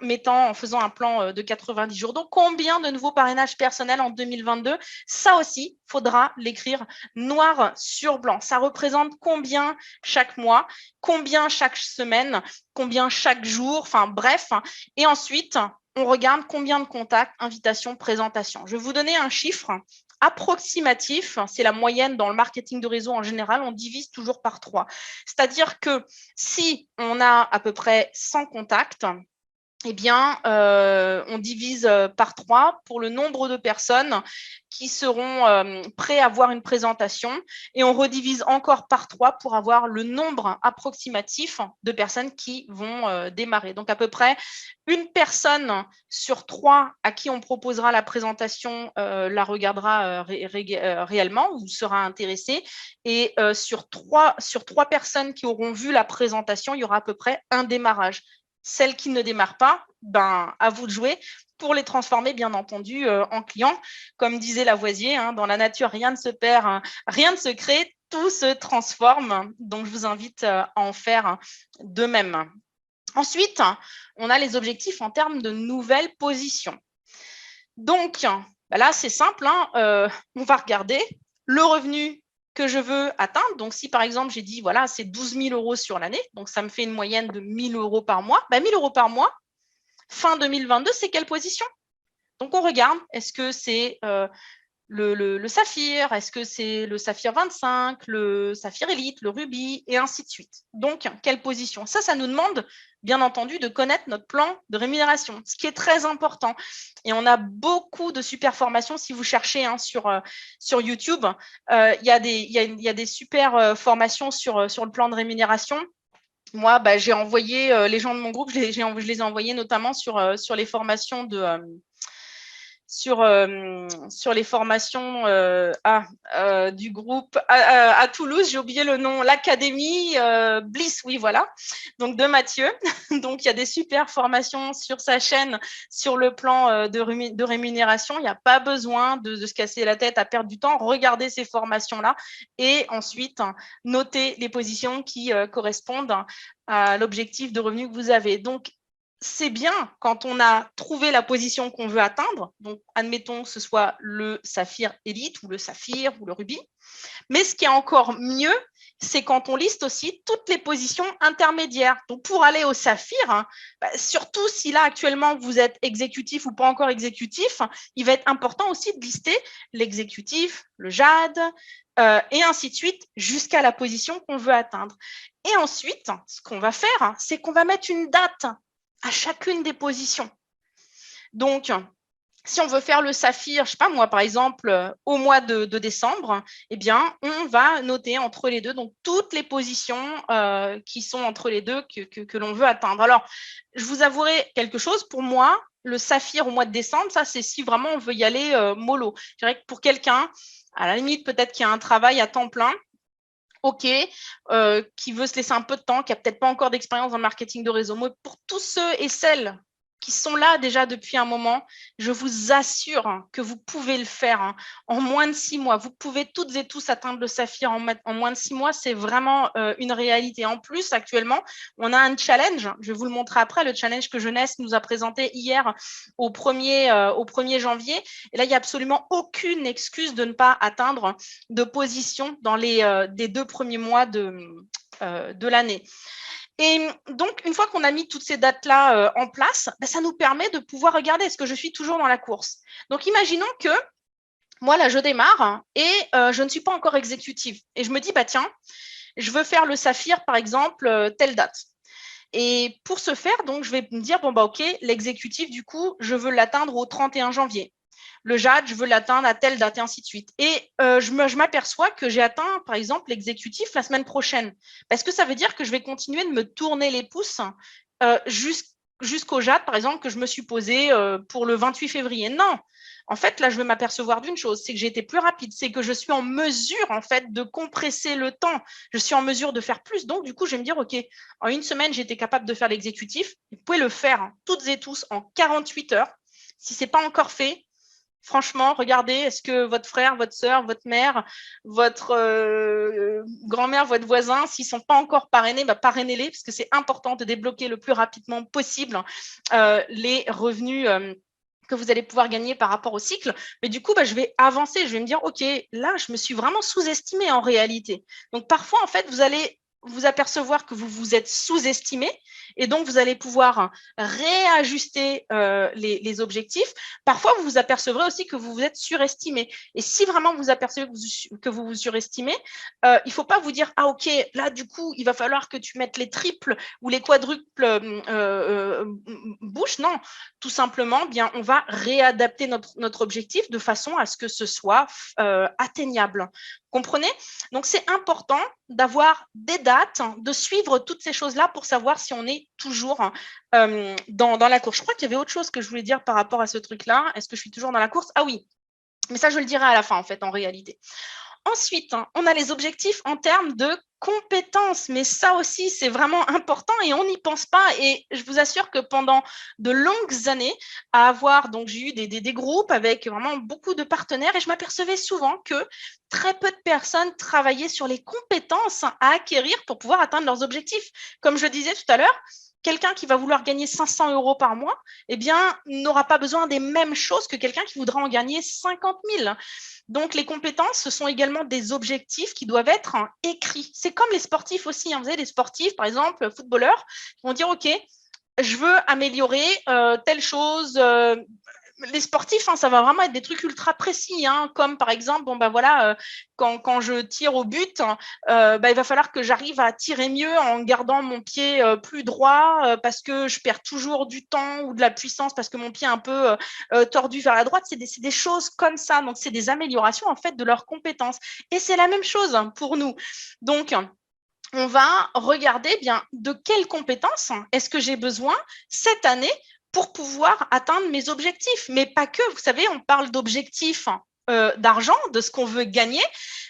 Speaker 1: faisant un plan de 90 jours. Donc, combien de nouveaux parrainages personnels en 2022? Ça aussi, il faudra l'écrire noir sur blanc. Ça représente combien chaque mois, combien chaque semaine, combien chaque jour, enfin bref. Et ensuite, on regarde combien de contacts, invitations, présentations. Je vais vous donner un chiffre approximatif, c'est la moyenne dans le marketing de réseau en général, on divise toujours par 3. C'est-à-dire que si on a à peu près 100 contacts, eh bien, on divise par 3 pour le nombre de personnes qui seront prêts à voir une présentation et on redivise encore par 3 pour avoir le nombre approximatif de personnes qui vont démarrer. Donc, à peu près une personne sur 3 à qui on proposera la présentation la regardera réellement ou sera intéressée. Et sur 3 personnes qui auront vu la présentation, il y aura à peu près un démarrage. Celles qui ne démarrent pas, ben, à vous de jouer pour les transformer, bien entendu, en clients. Comme disait Lavoisier, hein, dans la nature, rien ne se perd, hein, rien ne se crée, tout se transforme. Donc, je vous invite à en faire de même. Ensuite, on a les objectifs en termes de nouvelles positions. Donc, ben là, c'est simple, hein, on va regarder le revenu que je veux atteindre. Donc, si par exemple, j'ai dit, voilà, c'est 12 000 euros sur l'année, donc ça me fait une moyenne de 1 000 euros par mois. 1 000 euros par mois, fin 2022, c'est quelle position? Donc, on regarde, est-ce que c'est le saphir, est-ce que c'est le saphir 25, le saphir élite, le rubis, et ainsi de suite. Donc, quelle position? Ça nous demande, bien entendu, de connaître notre plan de rémunération, ce qui est très important. Et on a beaucoup de super formations. Si vous cherchez hein, sur YouTube, il y a des super formations sur le plan de rémunération. Moi, bah, j'ai envoyé les gens de mon groupe, je les ai envoyés notamment sur les formations sur les formations du groupe à Toulouse, j'ai oublié le nom, l'Académie Bliss, oui, voilà, donc de Mathieu. Donc, il y a des super formations sur sa chaîne sur le plan de rémunération. Il n'y a pas besoin de se casser la tête à perdre du temps. Regardez ces formations-là et ensuite, notez les positions qui correspondent à l'objectif de revenu que vous avez. Donc, c'est bien quand on a trouvé la position qu'on veut atteindre. Donc, admettons que ce soit le saphir élite ou le saphir ou le rubis. Mais ce qui est encore mieux, c'est quand on liste aussi toutes les positions intermédiaires. Donc, pour aller au saphir, hein, surtout si là, actuellement, vous êtes exécutif ou pas encore exécutif, il va être important aussi de lister l'exécutif, le jade, et ainsi de suite, jusqu'à la position qu'on veut atteindre. Et ensuite, ce qu'on va faire, c'est qu'on va mettre une date à chacune des positions. Donc, si on veut faire le saphir, je sais pas moi, par exemple, au mois de décembre, eh bien, on va noter entre les deux, donc toutes les positions qui sont entre les deux que l'on veut atteindre. Alors, je vous avouerai quelque chose, pour moi, le saphir au mois de décembre, ça, c'est si vraiment on veut y aller mollo. Je dirais que pour quelqu'un, à la limite, peut-être qu'il y a un travail à temps plein, OK, qui veut se laisser un peu de temps, qui n'a peut-être pas encore d'expérience dans le marketing de réseau. Mais pour tous ceux et celles qui sont là déjà depuis un moment, je vous assure que vous pouvez le faire en moins de 6 mois. Vous pouvez toutes et tous atteindre le saphir en moins de 6 mois. C'est vraiment une réalité. En plus, actuellement, on a un challenge. Je vais vous le montrer après, le challenge que Jeunesse nous a présenté hier au 1er janvier. Et là, il n'y a absolument aucune excuse de ne pas atteindre de position dans des 2 premiers mois de l'année. Et donc, une fois qu'on a mis toutes ces dates-là en place, ça nous permet de pouvoir regarder est-ce que je suis toujours dans la course. Donc, imaginons que moi, là, je démarre et je ne suis pas encore exécutive. Et je me dis, tiens, je veux faire le saphir, par exemple, telle date. Et pour ce faire, donc, je vais me dire, OK, l'exécutif, du coup, je veux l'atteindre au 31 janvier. Le jade, je veux l'atteindre à telle date et ainsi de suite. Et je m'aperçois que j'ai atteint, par exemple, l'exécutif la semaine prochaine. Parce que ça veut dire que je vais continuer de me tourner les pouces jusqu'au JAT, par exemple, que je me suis posé pour le 28 février. Non. En fait, là, je vais m'apercevoir d'une chose, c'est que j'ai été plus rapide, c'est que je suis en mesure, en fait, de compresser le temps. Je suis en mesure de faire plus. Donc, du coup, je vais me dire, OK, en une semaine, j'étais capable de faire l'exécutif. Vous pouvez le faire, hein, toutes et tous, en 48 heures. Si ce n'est pas encore fait, franchement, regardez, est-ce que votre frère, votre sœur, votre mère, votre grand-mère, votre voisin, s'ils ne sont pas encore parrainés, parrainez-les, parce que c'est important de débloquer le plus rapidement possible les revenus que vous allez pouvoir gagner par rapport au cycle. Mais du coup, je vais avancer, je vais me dire, OK, là, je me suis vraiment sous-estimée en réalité. Donc, parfois, en fait, vous allez vous apercevoir que vous vous êtes sous-estimé et donc vous allez pouvoir réajuster les objectifs. Parfois, vous vous apercevrez aussi que vous vous êtes surestimé. Et si vraiment vous apercevez que vous vous surestimez, il ne faut pas vous dire, ah ok, là du coup, il va falloir que tu mettes les triples ou les quadruples bouches. Non, tout simplement, bien, on va réadapter notre objectif de façon à ce que ce soit atteignable. Comprenez? Donc, c'est important d'avoir des dates, de suivre toutes ces choses-là pour savoir si on est toujours dans la course. Je crois qu'il y avait autre chose que je voulais dire par rapport à ce truc-là. Est-ce que je suis toujours dans la course? Ah oui, mais ça, je le dirai à la fin, en fait, en réalité. Ensuite, on a les objectifs en termes de compétences, mais ça aussi, c'est vraiment important et on n'y pense pas. Et je vous assure que pendant de longues années, à avoir, donc j'ai eu des groupes avec vraiment beaucoup de partenaires et je m'apercevais souvent que très peu de personnes travaillaient sur les compétences à acquérir pour pouvoir atteindre leurs objectifs. Comme je disais tout à l'heure, quelqu'un qui va vouloir gagner 500 € par mois, eh bien, n'aura pas besoin des mêmes choses que quelqu'un qui voudra en gagner 50 000. Donc, les compétences, ce sont également des objectifs qui doivent être écrits. C'est comme les sportifs aussi. Vous avez des sportifs, par exemple, footballeurs, qui vont dire, OK, je veux améliorer telle chose. Les sportifs, ça va vraiment être des trucs ultra précis, comme par exemple, quand je tire au but, il va falloir que j'arrive à tirer mieux en gardant mon pied plus droit parce que je perds toujours du temps ou de la puissance parce que mon pied est un peu tordu vers la droite. C'est des choses comme ça. Donc, c'est des améliorations en fait de leurs compétences. Et c'est la même chose pour nous. Donc, on va regarder bien de quelles compétences est-ce que j'ai besoin cette année pour pouvoir atteindre mes objectifs. Mais pas que, vous savez, on parle d'objectifs d'argent, de ce qu'on veut gagner,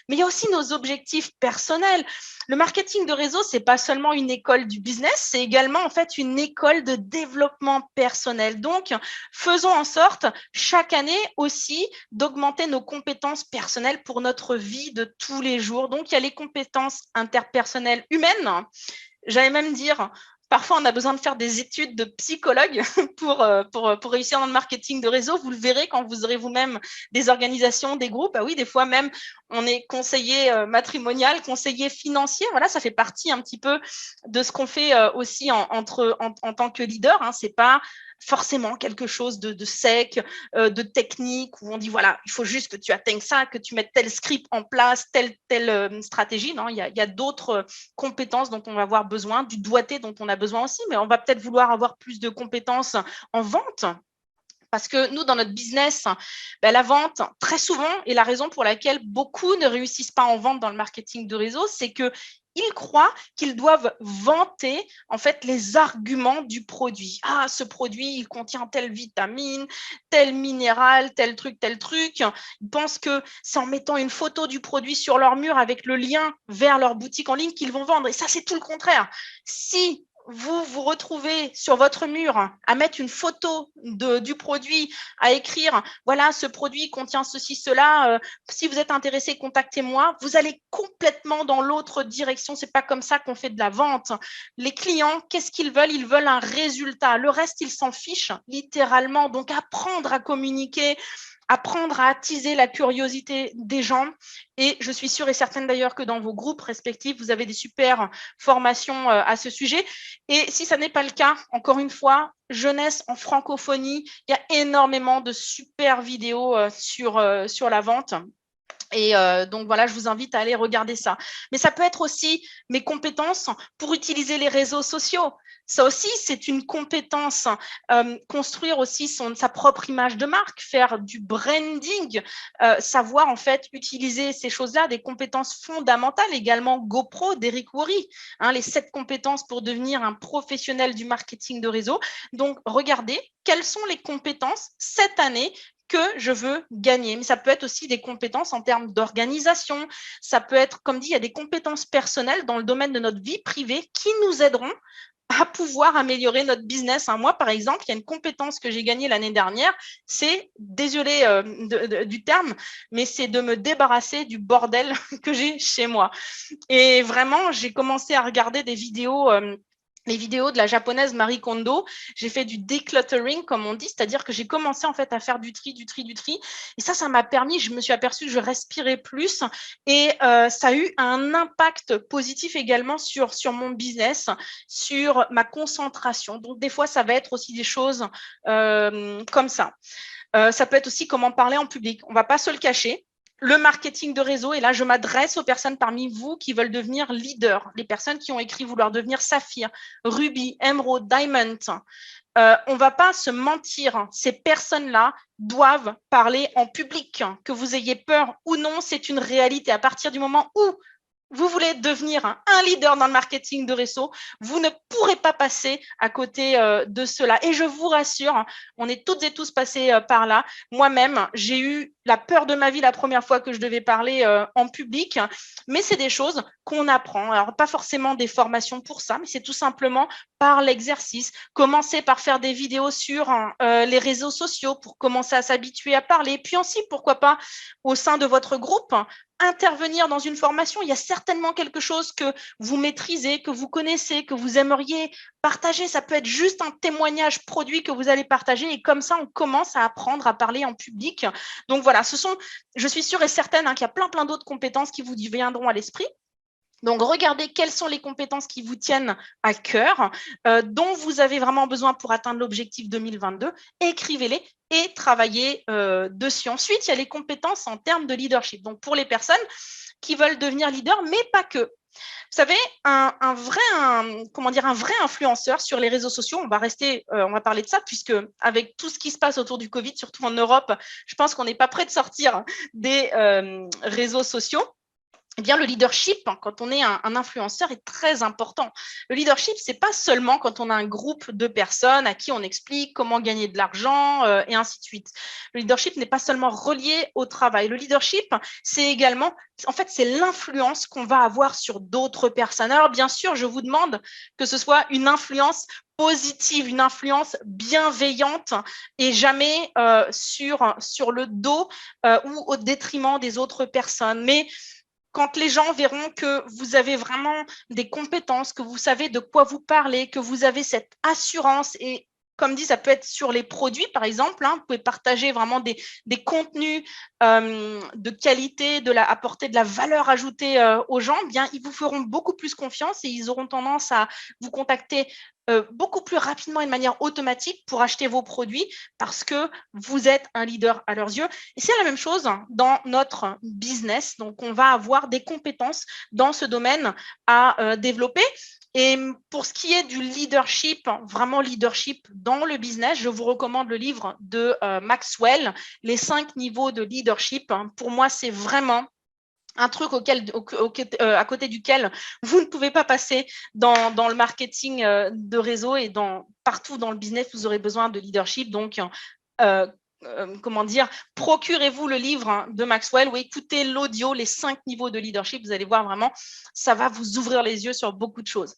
Speaker 1: mais il y a aussi nos objectifs personnels. Le marketing de réseau, c'est pas seulement une école du business, c'est également en fait une école de développement personnel. Donc, faisons en sorte chaque année aussi d'augmenter nos compétences personnelles pour notre vie de tous les jours. Donc, il y a les compétences interpersonnelles humaines. J'allais même dire, parfois, on a besoin de faire des études de psychologue pour réussir dans le marketing de réseau. Vous le verrez quand vous aurez vous-même des organisations, des groupes. Ah oui, des fois même, on est conseiller matrimonial, conseiller financier. Voilà, ça fait partie un petit peu de ce qu'on fait aussi en tant que leader. C'est pas forcément quelque chose de sec, de technique, où on dit, voilà, il faut juste que tu atteignes ça, que tu mettes tel script en place, telle stratégie. Non, il y a d'autres compétences dont on va avoir besoin, du doigté dont on a besoin aussi, mais on va peut-être vouloir avoir plus de compétences en vente. Parce que nous, dans notre business, la vente, très souvent, et la raison pour laquelle beaucoup ne réussissent pas en vente dans le marketing de réseau, c'est que ils croient qu'ils doivent vanter en fait les arguments du produit. Ah, ce produit, il contient telle vitamine, tel minéral, tel truc, tel truc. Ils pensent que c'est en mettant une photo du produit sur leur mur avec le lien vers leur boutique en ligne qu'ils vont vendre. Et ça, c'est tout le contraire. Si vous vous retrouvez sur votre mur à mettre une photo du produit, à écrire, voilà, ce produit contient ceci, cela, si vous êtes intéressé, contactez-moi, vous allez complètement dans l'autre direction. C'est pas comme ça qu'on fait de la vente. Les clients, qu'est-ce qu'ils veulent? Ils veulent un résultat. Le reste, ils s'en fichent, littéralement. Donc, apprendre à communiquer, apprendre à attiser la curiosité des gens. Et je suis sûre et certaine d'ailleurs que dans vos groupes respectifs, vous avez des super formations à ce sujet. Et si ça n'est pas le cas, encore une fois, jeunesse en francophonie, il y a énormément de super vidéos sur la vente. Et donc voilà, je vous invite à aller regarder ça. Mais ça peut être aussi mes compétences pour utiliser les réseaux sociaux. Ça aussi, c'est une compétence. Construire aussi sa propre image de marque, faire du branding, savoir en fait utiliser ces choses-là, des compétences fondamentales également. GoPro d'Eric Worre, hein, les 7 compétences pour devenir un professionnel du marketing de réseau. Donc, regardez quelles sont les compétences cette année que je veux gagner. Mais ça peut être aussi des compétences en termes d'organisation. Ça peut être, comme dit, il y a des compétences personnelles dans le domaine de notre vie privée qui nous aideront à pouvoir améliorer notre business. Moi, par exemple, il y a une compétence que j'ai gagnée l'année dernière, c'est, désolé du terme, mais c'est de me débarrasser du bordel que j'ai chez moi. Et vraiment, j'ai commencé à regarder des vidéos les vidéos de la japonaise Marie Kondo. J'ai fait du decluttering, comme on dit, c'est-à-dire que j'ai commencé en fait à faire du tri. Et ça m'a permis, je me suis aperçue que je respirais plus et ça a eu un impact positif également sur mon business, sur ma concentration. Donc, des fois, ça va être aussi des choses comme ça. Ça peut être aussi comment parler en public. On ne va pas se le cacher. Le marketing de réseau, et là, je m'adresse aux personnes parmi vous qui veulent devenir leaders, les personnes qui ont écrit vouloir devenir Saphir, Ruby, Emerald, Diamond. On ne va pas se mentir, ces personnes-là doivent parler en public. Que vous ayez peur ou non, c'est une réalité. À partir du moment où vous voulez devenir un leader dans le marketing de réseau, vous ne pourrez pas passer à côté de cela. Et je vous rassure, on est toutes et tous passés par là. Moi-même, j'ai eu la peur de ma vie la première fois que je devais parler en public, mais c'est des choses qu'on apprend. Alors, pas forcément des formations pour ça, mais c'est tout simplement par l'exercice. Commencez par faire des vidéos sur les réseaux sociaux pour commencer à s'habituer à parler. Puis aussi, pourquoi pas, au sein de votre groupe, intervenir dans une formation. Il y a certainement quelque chose que vous maîtrisez, que vous connaissez, que vous aimeriez partager. Ça peut être juste un témoignage produit que vous allez partager et comme ça, on commence à apprendre à parler en public. Donc voilà, je suis sûre et certaine qu'il y a plein d'autres compétences qui vous viendront à l'esprit. Donc, regardez quelles sont les compétences qui vous tiennent à cœur, dont vous avez vraiment besoin pour atteindre l'objectif 2022. Écrivez-les et travaillez dessus. Ensuite, il y a les compétences en termes de leadership. Donc, pour les personnes qui veulent devenir leader, mais pas que. Vous savez, un vrai influenceur sur les réseaux sociaux, on va parler de ça, puisque avec tout ce qui se passe autour du Covid, surtout en Europe, je pense qu'on n'est pas prêt de sortir des réseaux sociaux. Eh bien, le leadership, quand on est un influenceur, est très important. Le leadership, ce n'est pas seulement quand on a un groupe de personnes à qui on explique comment gagner de l'argent et ainsi de suite. Le leadership n'est pas seulement relié au travail. Le leadership, c'est également, en fait, c'est l'influence qu'on va avoir sur d'autres personnes. Alors, bien sûr, je vous demande que ce soit une influence positive, une influence bienveillante et jamais sur le dos ou au détriment des autres personnes. Mais quand les gens verront que vous avez vraiment des compétences, que vous savez de quoi vous parlez, que vous avez cette assurance et comme dit, ça peut être sur les produits, par exemple. Vous pouvez partager vraiment des contenus de qualité, apporter de la valeur ajoutée aux gens. Bien, ils vous feront beaucoup plus confiance et ils auront tendance à vous contacter beaucoup plus rapidement et de manière automatique pour acheter vos produits parce que vous êtes un leader à leurs yeux. Et c'est la même chose dans notre business. Donc, on va avoir des compétences dans ce domaine à développer. Et pour ce qui est du leadership, vraiment leadership dans le business, je vous recommande le livre de Maxwell, Les 5 niveaux de leadership. Pour moi, c'est vraiment un truc à côté duquel vous ne pouvez pas passer dans le marketing de réseau et partout dans le business, vous aurez besoin de leadership. Donc, procurez-vous le livre de Maxwell ou écoutez l'audio, les 5 niveaux de leadership. Vous allez voir vraiment, ça va vous ouvrir les yeux sur beaucoup de choses.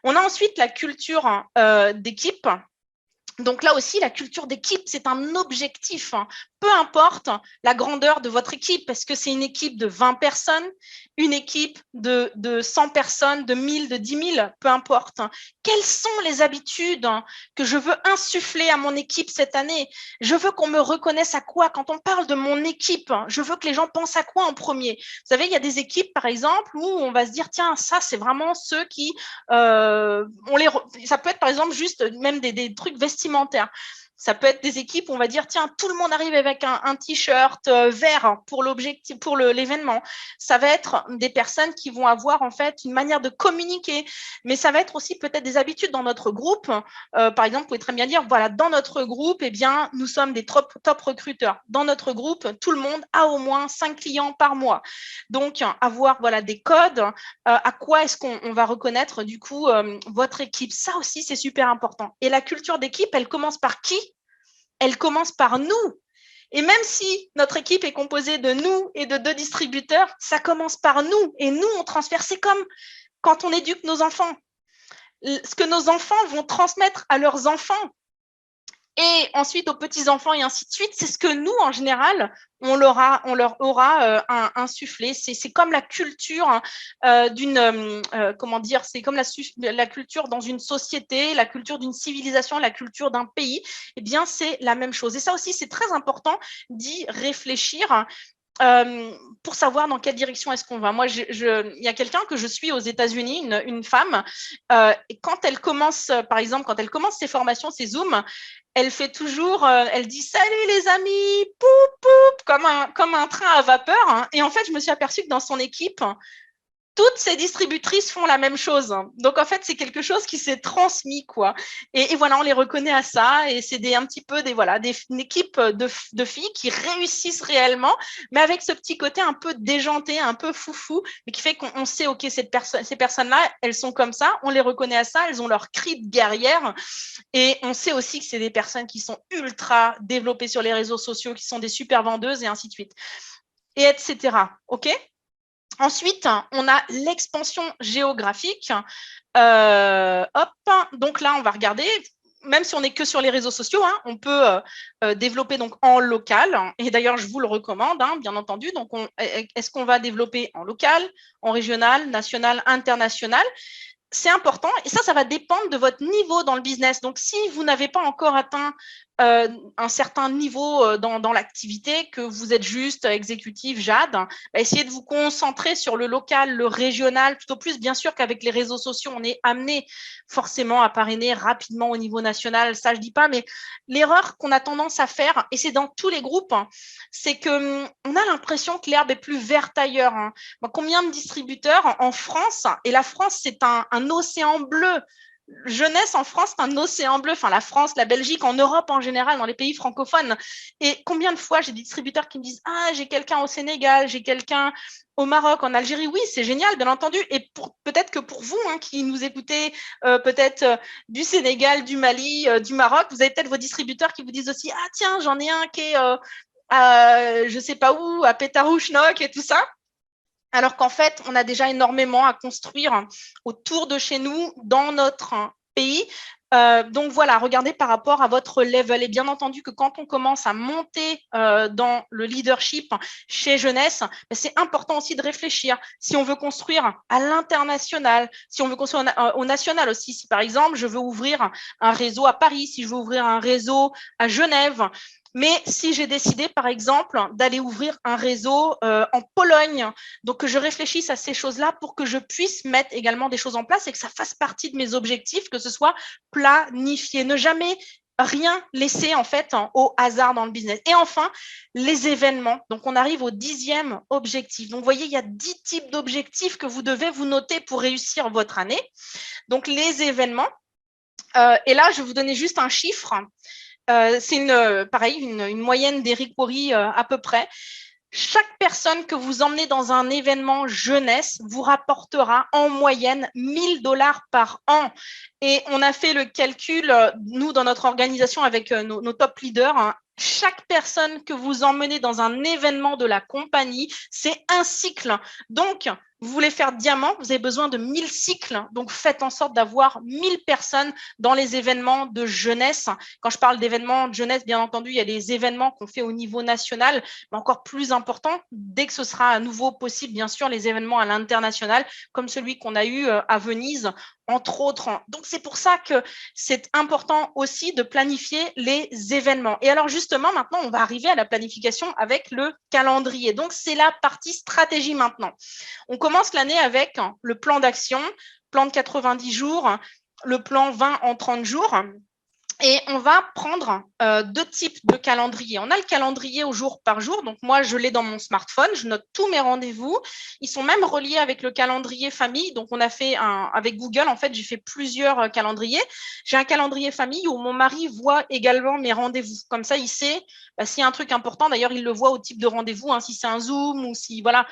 Speaker 1: On a ensuite la culture d'équipe. Donc là aussi, la culture d'équipe, c'est un objectif. Peu importe la grandeur de votre équipe, est-ce que c'est une équipe de 20 personnes, une équipe de 100 personnes, de 1000, de 10 000, peu importe. Quelles sont les habitudes que je veux insuffler à mon équipe cette année? Je veux qu'on me reconnaisse à quoi? Quand on parle de mon équipe, je veux que les gens pensent à quoi en premier? Vous savez, il y a des équipes, par exemple, où on va se dire, tiens, ça, c'est vraiment ceux qui… ça peut être, par exemple, juste même des trucs vestimentaires. Ça peut être des équipes où on va dire, tiens, tout le monde arrive avec un t-shirt vert pour l'objectif, pour l'événement. Ça va être des personnes qui vont avoir en fait une manière de communiquer, mais ça va être aussi peut-être des habitudes dans notre groupe. Par exemple, vous pouvez très bien dire, voilà, dans notre groupe, eh bien, nous sommes des top recruteurs. Dans notre groupe, tout le monde a au moins 5 clients par mois. Donc, avoir voilà, des codes, à quoi est-ce qu'on va reconnaître du coup votre équipe. Ça aussi, c'est super important. Et la culture d'équipe, elle commence par qui? Elle commence par nous. Et même si notre équipe est composée de nous et de 2 distributeurs, ça commence par nous. Et nous, on transfère. C'est comme quand on éduque nos enfants. Ce que nos enfants vont transmettre à leurs enfants et ensuite aux petits-enfants et ainsi de suite, c'est ce que nous, en général, on leur aura insufflé. C'est comme la culture comment dire, c'est comme la culture dans une société, la culture d'une civilisation, la culture d'un pays. Eh bien, c'est la même chose. Et ça aussi, c'est très important d'y réfléchir. Pour savoir dans quelle direction est-ce qu'on va. Moi, il y a quelqu'un que je suis aux États-Unis, une femme, et quand elle commence, par exemple, quand elle commence ses formations, ses Zooms, elle fait toujours, elle dit salut les amis, poup poup, comme un train à vapeur. Hein. Et en fait, je me suis aperçue que dans son équipe, toutes ces distributrices font la même chose. Donc, en fait, c'est quelque chose qui s'est transmis, quoi. Et voilà, on les reconnaît à ça. Et c'est un petit peu une équipe de filles qui réussissent réellement, mais avec ce petit côté un peu déjanté, un peu foufou, mais qui fait qu'on sait, OK, ces personnes-là, elles sont comme ça. On les reconnaît à ça. Elles ont leur cri de guerrière. Et on sait aussi que c'est des personnes qui sont ultra développées sur les réseaux sociaux, qui sont des super vendeuses et ainsi de suite. Et etc. OK ? Ensuite, on a l'expansion géographique. Donc là, on va regarder, même si on n'est que sur les réseaux sociaux, hein, on peut développer donc en local. Et d'ailleurs, je vous le recommande, hein, bien entendu. Donc, est-ce qu'on va développer en local, en régional, national, international? C'est important et ça va dépendre de votre niveau dans le business. Donc, si vous n'avez pas encore atteint un certain niveau dans l'activité, que vous êtes juste exécutif, Jade, essayez de vous concentrer sur le local, le régional, plutôt plus, bien sûr qu'avec les réseaux sociaux, on est amené forcément à parrainer rapidement au niveau national, ça je dis pas, mais l'erreur qu'on a tendance à faire, et c'est dans tous les groupes, hein, c'est qu'on a l'impression que l'herbe est plus verte ailleurs. Hein. Combien de distributeurs en France, et la France c'est un océan bleu, jeunesse en France, c'est un océan bleu, enfin la France, la Belgique, en Europe en général, dans les pays francophones. Et combien de fois j'ai des distributeurs qui me disent « Ah, j'ai quelqu'un au Sénégal, j'ai quelqu'un au Maroc, en Algérie. » Oui, c'est génial, bien entendu. Et peut-être que pour vous, hein, qui nous écoutez, peut-être du Sénégal, du Mali, du Maroc, vous avez peut-être vos distributeurs qui vous disent aussi « Ah tiens, j'en ai un qui est je sais pas où, à Pétarouchnok et tout ça. » Alors qu'en fait, on a déjà énormément à construire autour de chez nous, dans notre pays. Donc voilà, regardez par rapport à votre level. Et bien entendu que quand on commence à monter dans le leadership chez Jeunesse, c'est important aussi de réfléchir. Si on veut construire à l'international, si on veut construire au national aussi, si par exemple je veux ouvrir un réseau à Paris, si je veux ouvrir un réseau à Genève, mais si j'ai décidé, par exemple, d'aller ouvrir un réseau en Pologne, donc que je réfléchisse à ces choses-là pour que je puisse mettre également des choses en place et que ça fasse partie de mes objectifs, que ce soit planifié, ne jamais rien laisser en fait au hasard dans le business. Et enfin, les événements. Donc, on arrive au 10e objectif. Donc, vous voyez, il y a 10 types d'objectifs que vous devez vous noter pour réussir votre année. Donc, les événements. Et là, je vais vous donner juste un chiffre. C'est pareil, une moyenne d'Eric Worre à peu près. Chaque personne que vous emmenez dans un événement jeunesse vous rapportera en moyenne 1 000 $ par an. Et on a fait le calcul, nous, dans notre organisation avec nos top leaders, hein, chaque personne que vous emmenez dans un événement de la compagnie, c'est un cycle. Donc, vous voulez faire diamant, vous avez besoin de 1 000 cycles. Donc, faites en sorte d'avoir 1 000 personnes dans les événements de jeunesse. Quand je parle d'événements de jeunesse, bien entendu, il y a les événements qu'on fait au niveau national, mais encore plus important, dès que ce sera à nouveau possible, bien sûr, les événements à l'international, comme celui qu'on a eu à Venise, entre autres. Donc, c'est pour ça que c'est important aussi de planifier les événements. Et alors, justement, maintenant, on va arriver à la planification avec le calendrier. Donc, c'est la partie stratégie maintenant. On commence l'année avec le plan d'action, plan de 90 jours, le plan 20 en 30 jours. Et on va prendre deux types de calendrier. On a le calendrier au jour par jour. Donc, moi, je l'ai dans mon smartphone. Je note tous mes rendez-vous. Ils sont même reliés avec le calendrier famille. Donc, on a fait avec Google, en fait, j'ai fait plusieurs calendriers. J'ai un calendrier famille où mon mari voit également mes rendez-vous. Comme ça, il sait s'il y a un truc important. D'ailleurs, il le voit au type de rendez-vous, si c'est un Zoom ou si, voilà.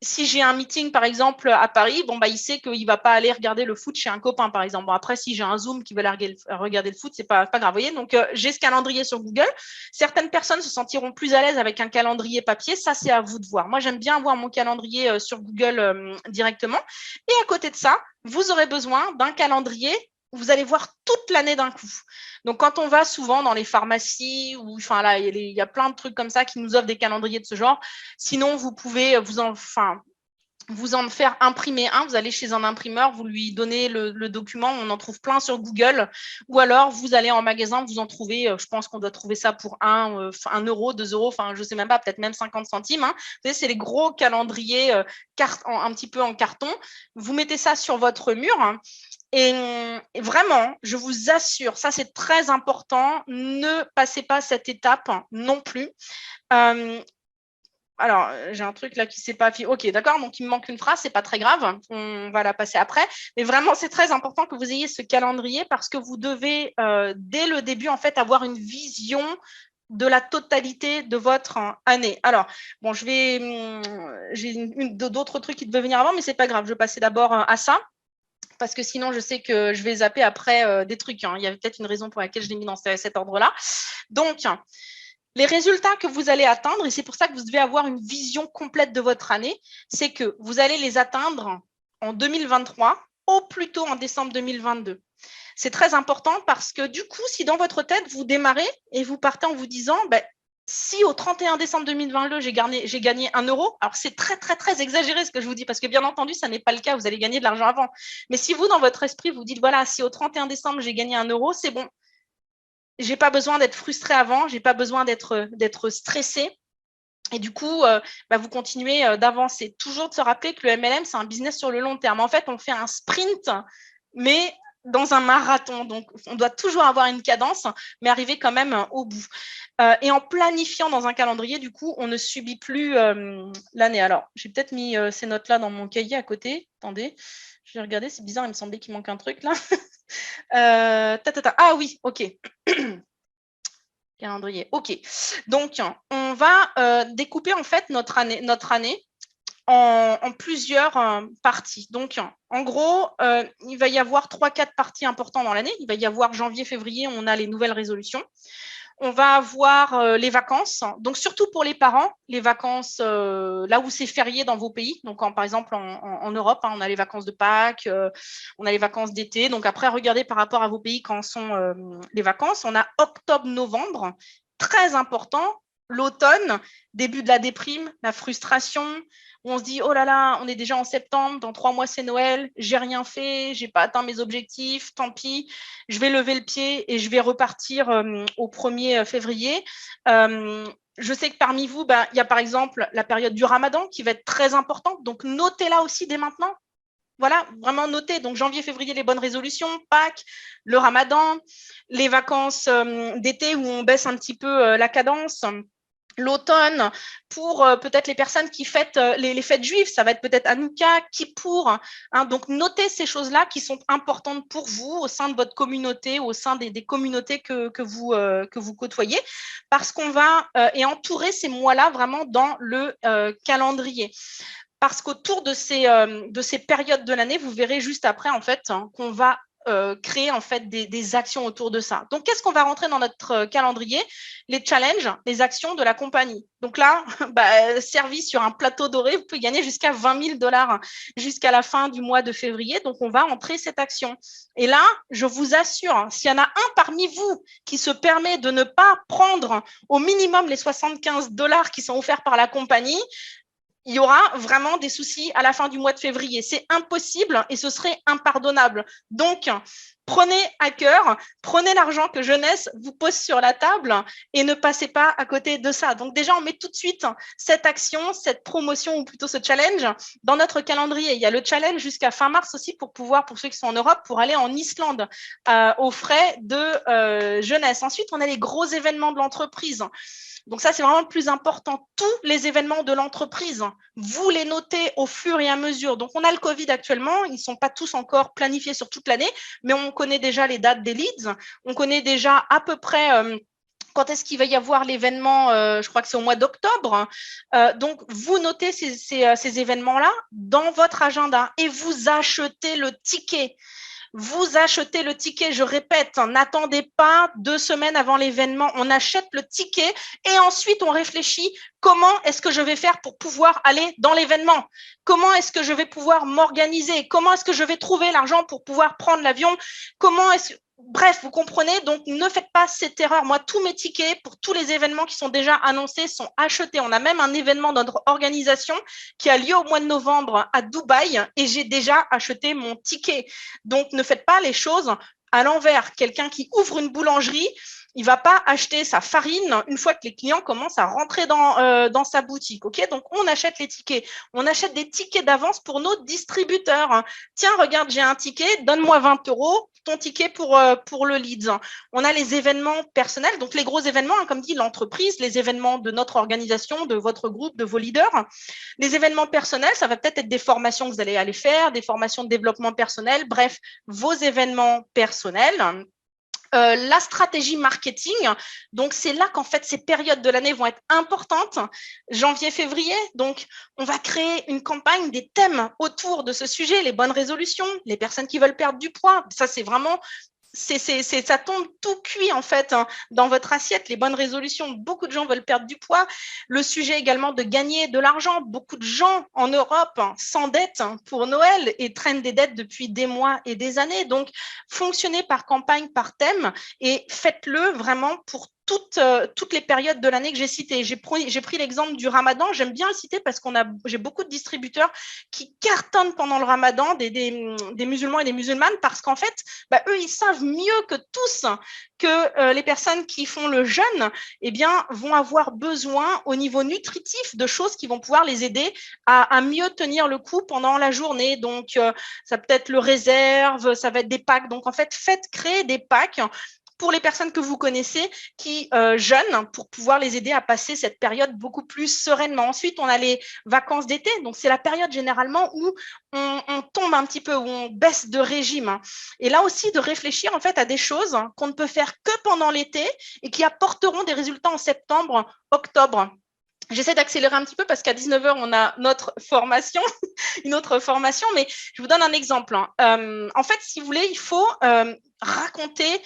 Speaker 1: Si j'ai un meeting, par exemple, à Paris, il sait qu'il ne va pas aller regarder le foot chez un copain, par exemple. Bon, après, si j'ai un Zoom qui veut regarder le foot, ce n'est pas grave. Vous voyez, donc, j'ai ce calendrier sur Google. Certaines personnes se sentiront plus à l'aise avec un calendrier papier. Ça, c'est à vous de voir. Moi, j'aime bien voir mon calendrier sur Google directement. Et à côté de ça, vous aurez besoin d'un calendrier où vous allez voir toute l'année d'un coup. Donc, quand on va souvent dans les pharmacies, là, il y a plein de trucs comme ça qui nous offrent des calendriers de ce genre. Sinon, vous pouvez vous en faire imprimer un. Vous allez chez un imprimeur, vous lui donnez le document. On en trouve plein sur Google. Ou alors, vous allez en magasin, vous en trouvez, je pense qu'on doit trouver ça pour 1 euro, 2 euros, je ne sais même pas, peut-être même 50 centimes. Vous savez, c'est les gros calendriers un petit peu en carton. Vous mettez ça sur votre mur. Et vraiment, je vous assure, ça c'est très important, ne passez pas cette étape non plus. Alors, j'ai un truc là qui s'est pas fait. Ok, d'accord, donc il me manque une phrase, c'est pas très grave, on va la passer après. Mais vraiment, c'est très important que vous ayez ce calendrier parce que vous devez, dès le début, en fait, avoir une vision de la totalité de votre année. Alors, bon, j'ai d'autres trucs qui devaient venir avant, mais c'est pas grave, je vais passer d'abord à ça parce que sinon, je sais que je vais zapper après des trucs. Il y avait peut-être une raison pour laquelle je l'ai mis dans cet ordre-là. Donc, les résultats que vous allez atteindre, et c'est pour ça que vous devez avoir une vision complète de votre année, c'est que vous allez les atteindre en 2023, au plus tôt en décembre 2022. C'est très important parce que du coup, si dans votre tête, vous démarrez et vous partez en vous disant si au 31 décembre 2022, j'ai gagné 1 euro, alors c'est très, très, très exagéré ce que je vous dis, parce que bien entendu, ça n'est pas le cas, vous allez gagner de l'argent avant. Mais si vous, dans votre esprit, vous dites, voilà, si au 31 décembre, j'ai gagné 1 euro, c'est bon. Je n'ai pas besoin d'être frustré avant, je n'ai pas besoin d'être stressé. Et du coup, vous continuez d'avancer. Toujours de se rappeler que le MLM, c'est un business sur le long terme. En fait, on fait un sprint, mais dans un marathon. Donc, on doit toujours avoir une cadence, mais arriver quand même au bout. Et en planifiant dans un calendrier, du coup, on ne subit plus l'année. Alors, j'ai peut-être mis ces notes-là dans mon cahier à côté. Attendez, je vais regarder, c'est bizarre, il me semblait qu'il manque un truc là. Ah oui, ok. Calendrier, ok. Donc, on va découper en fait notre année en plusieurs parties. Donc, en gros, il va y avoir 3-4 parties importantes dans l'année. Il va y avoir janvier, février, on a les nouvelles résolutions. On va avoir les vacances. Donc, surtout pour les parents, les vacances là où c'est férié dans vos pays. Donc, par exemple, en Europe, on a les vacances de Pâques, on a les vacances d'été. Donc, après, regardez par rapport à vos pays quand sont les vacances. On a octobre, novembre, très important. L'automne, début de la déprime, la frustration, où on se dit, oh là là, on est déjà en septembre, dans 3 mois, c'est Noël, j'ai rien fait, j'ai pas atteint mes objectifs, tant pis, je vais lever le pied et je vais repartir au 1er février. Je sais que parmi vous, il y a par exemple la période du Ramadan qui va être très importante, donc notez-la aussi dès maintenant. Voilà, vraiment notez. Donc, janvier, février, les bonnes résolutions, Pâques, le Ramadan, les vacances d'été où on baisse un petit peu la cadence. L'automne, pour peut-être les personnes qui fêtent les fêtes juives, ça va être peut-être Hanouka, Kippour. Donc, notez ces choses-là qui sont importantes pour vous au sein de votre communauté, au sein des communautés que vous côtoyez, parce qu'on va entourer ces mois-là vraiment dans le calendrier. Parce qu'autour de ces périodes de l'année, vous verrez juste après en fait qu'on va créer en fait des actions autour de ça. Donc, qu'est-ce qu'on va rentrer dans notre calendrier? Les challenges, les actions de la compagnie. Donc là, servi sur un plateau doré, vous pouvez gagner jusqu'à 20 000 $ jusqu'à la fin du mois de février. Donc, on va entrer cette action. Et là, je vous assure, s'il y en a un parmi vous qui se permet de ne pas prendre au minimum les 75 $ qui sont offerts par la compagnie, il y aura vraiment des soucis à la fin du mois de février. C'est impossible et ce serait impardonnable. Donc, prenez à cœur, prenez l'argent que Jeunesse vous pose sur la table et ne passez pas à côté de ça. Donc déjà, on met tout de suite cette action, cette promotion ou plutôt ce challenge dans notre calendrier. Il y a le challenge jusqu'à fin mars aussi pour ceux qui sont en Europe, pour aller en Islande aux frais de Jeunesse. Ensuite, on a les gros événements de l'entreprise. Donc ça, c'est vraiment le plus important. Tous les événements de l'entreprise, vous les notez au fur et à mesure. Donc, on a le Covid actuellement. Ils ne sont pas tous encore planifiés sur toute l'année, mais on connaît déjà les dates des leads. On connaît déjà à peu près quand est-ce qu'il va y avoir l'événement. Je crois que c'est au mois d'octobre. Donc, vous notez ces événements-là dans votre agenda et vous achetez le ticket. Vous achetez le ticket, je répète, n'attendez pas 2 semaines avant l'événement, on achète le ticket et ensuite on réfléchit comment est-ce que je vais faire pour pouvoir aller dans l'événement, comment est-ce que je vais pouvoir m'organiser, comment est-ce que je vais trouver l'argent pour pouvoir prendre l'avion, comment est-ce que… Bref, vous comprenez, donc ne faites pas cette erreur. Moi, tous mes tickets pour tous les événements qui sont déjà annoncés sont achetés. On a même un événement dans notre organisation qui a lieu au mois de novembre à Dubaï et j'ai déjà acheté mon ticket. Donc, ne faites pas les choses à l'envers. Quelqu'un qui ouvre une boulangerie, il ne va pas acheter sa farine une fois que les clients commencent à rentrer dans sa boutique. Okay, donc, on achète les tickets. On achète des tickets d'avance pour nos distributeurs. Tiens, regarde, j'ai un ticket, donne-moi 20 € ton ticket pour le leads. On a les événements personnels, donc les gros événements, comme dit l'entreprise, les événements de notre organisation, de votre groupe, de vos leaders. Les événements personnels, ça va peut-être être des formations que vous allez aller faire, des formations de développement personnel, bref, vos événements personnels. La stratégie marketing, donc c'est là qu'en fait ces périodes de l'année vont être importantes, janvier, février, donc on va créer une campagne, des thèmes autour de ce sujet, les bonnes résolutions, les personnes qui veulent perdre du poids, ça c'est vraiment… ça tombe tout cuit en fait dans votre assiette, les bonnes résolutions. Beaucoup de gens veulent perdre du poids. Le sujet également de gagner de l'argent. Beaucoup de gens en Europe s'endettent pour Noël et traînent des dettes depuis des mois et des années. Donc, fonctionnez par campagne, par thème et faites-le vraiment pour toutes les périodes de l'année que j'ai citées. J'ai pris l'exemple du Ramadan. J'aime bien le citer parce j'ai beaucoup de distributeurs qui cartonnent pendant le Ramadan, des musulmans et des musulmanes, parce qu'en fait, eux, ils savent mieux que tous que les personnes qui font le jeûne vont avoir besoin au niveau nutritif de choses qui vont pouvoir les aider à mieux tenir le coup pendant la journée. Donc, ça peut être le réserve, ça va être des packs. Donc, en fait, faites créer des packs pour les personnes que vous connaissez qui jeûnent pour pouvoir les aider à passer cette période beaucoup plus sereinement. Ensuite, on a les vacances d'été. Donc, c'est la période généralement où on tombe un petit peu, où on baisse de régime. Et là aussi, de réfléchir en fait à des choses qu'on ne peut faire que pendant l'été et qui apporteront des résultats en septembre, octobre. J'essaie d'accélérer un petit peu parce qu'à 19h, on a notre formation, une autre formation, mais je vous donne un exemple. En fait, si vous voulez, il faut raconter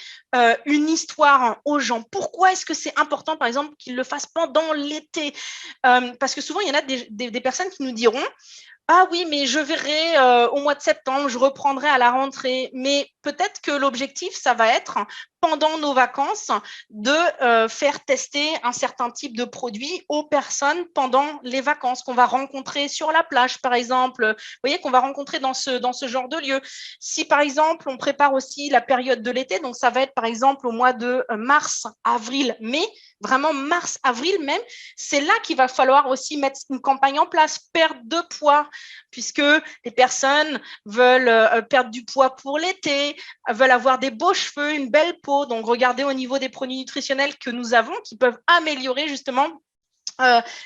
Speaker 1: une histoire aux gens. Pourquoi est-ce que c'est important, par exemple, qu'ils le fassent pendant l'été? Parce que souvent, il y en a des personnes qui nous diront « Ah oui, mais je verrai au mois de septembre, je reprendrai à la rentrée. » Mais peut-être que l'objectif, ça va être pendant nos vacances de faire tester un certain type de produit aux personnes pendant les vacances qu'on va rencontrer sur la plage, par exemple. Vous voyez, qu'on va rencontrer dans ce genre de lieu. Si, par exemple, on prépare aussi la période de l'été, donc ça va être, par exemple, au mois de mars, avril, mai, vraiment mars, avril même, c'est là qu'il va falloir aussi mettre une campagne en place, perte de poids, puisque les personnes veulent perdre du poids pour l'été, veulent avoir des beaux cheveux, une belle peau. Donc, regardez au niveau des produits nutritionnels que nous avons qui peuvent améliorer justement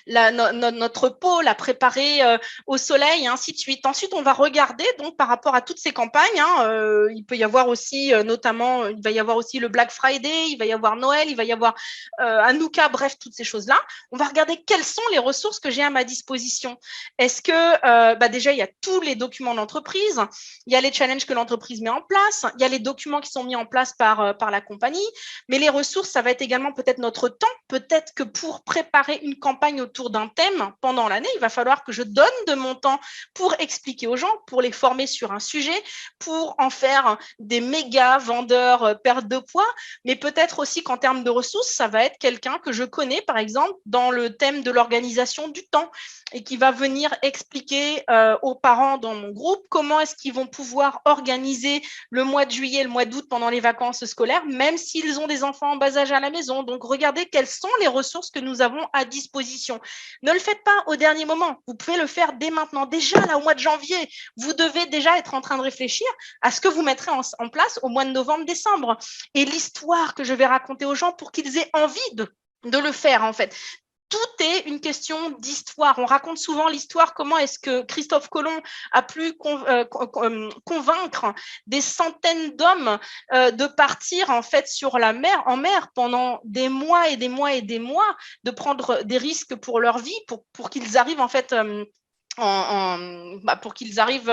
Speaker 1: notre peau, la préparer au soleil et ainsi de suite. Ensuite, on va regarder donc par rapport à toutes ces campagnes, il peut y avoir aussi notamment, il va y avoir aussi le Black Friday, il va y avoir Noël, il va y avoir Hanouka, bref, toutes ces choses-là. On va regarder quelles sont les ressources que j'ai à ma disposition. Est-ce que déjà, il y a tous les documents d'entreprise, il y a les challenges que l'entreprise met en place, il y a les documents qui sont mis en place par la compagnie, mais les ressources, ça va être également peut-être notre temps, peut-être que pour préparer une campagne autour d'un thème pendant l'année, il va falloir que je donne de mon temps pour expliquer aux gens, pour les former sur un sujet, pour en faire des méga vendeurs perte de poids, mais peut-être aussi qu'en termes de ressources, ça va être quelqu'un que je connais, par exemple, dans le thème de l'organisation du temps et qui va venir expliquer aux parents dans mon groupe comment est-ce qu'ils vont pouvoir organiser le mois de juillet, le mois d'août pendant les vacances scolaires, même s'ils ont des enfants en bas âge à la maison. Donc, regardez quelles sont les ressources que nous avons à disposition. Ne le faites pas au dernier moment. Vous pouvez le faire dès maintenant. Déjà, là, au mois de janvier, vous devez déjà être en train de réfléchir à ce que vous mettrez en place au mois de novembre, décembre. Et l'histoire que je vais raconter aux gens pour qu'ils aient envie de le faire, en fait. Tout est une question d'histoire. On raconte souvent l'histoire, comment est-ce que Christophe Colomb a pu convaincre des centaines d'hommes de partir en fait en mer pendant des mois et des mois et des mois, de prendre des risques pour leur vie, pour qu'ils arrivent en fait pour qu'ils arrivent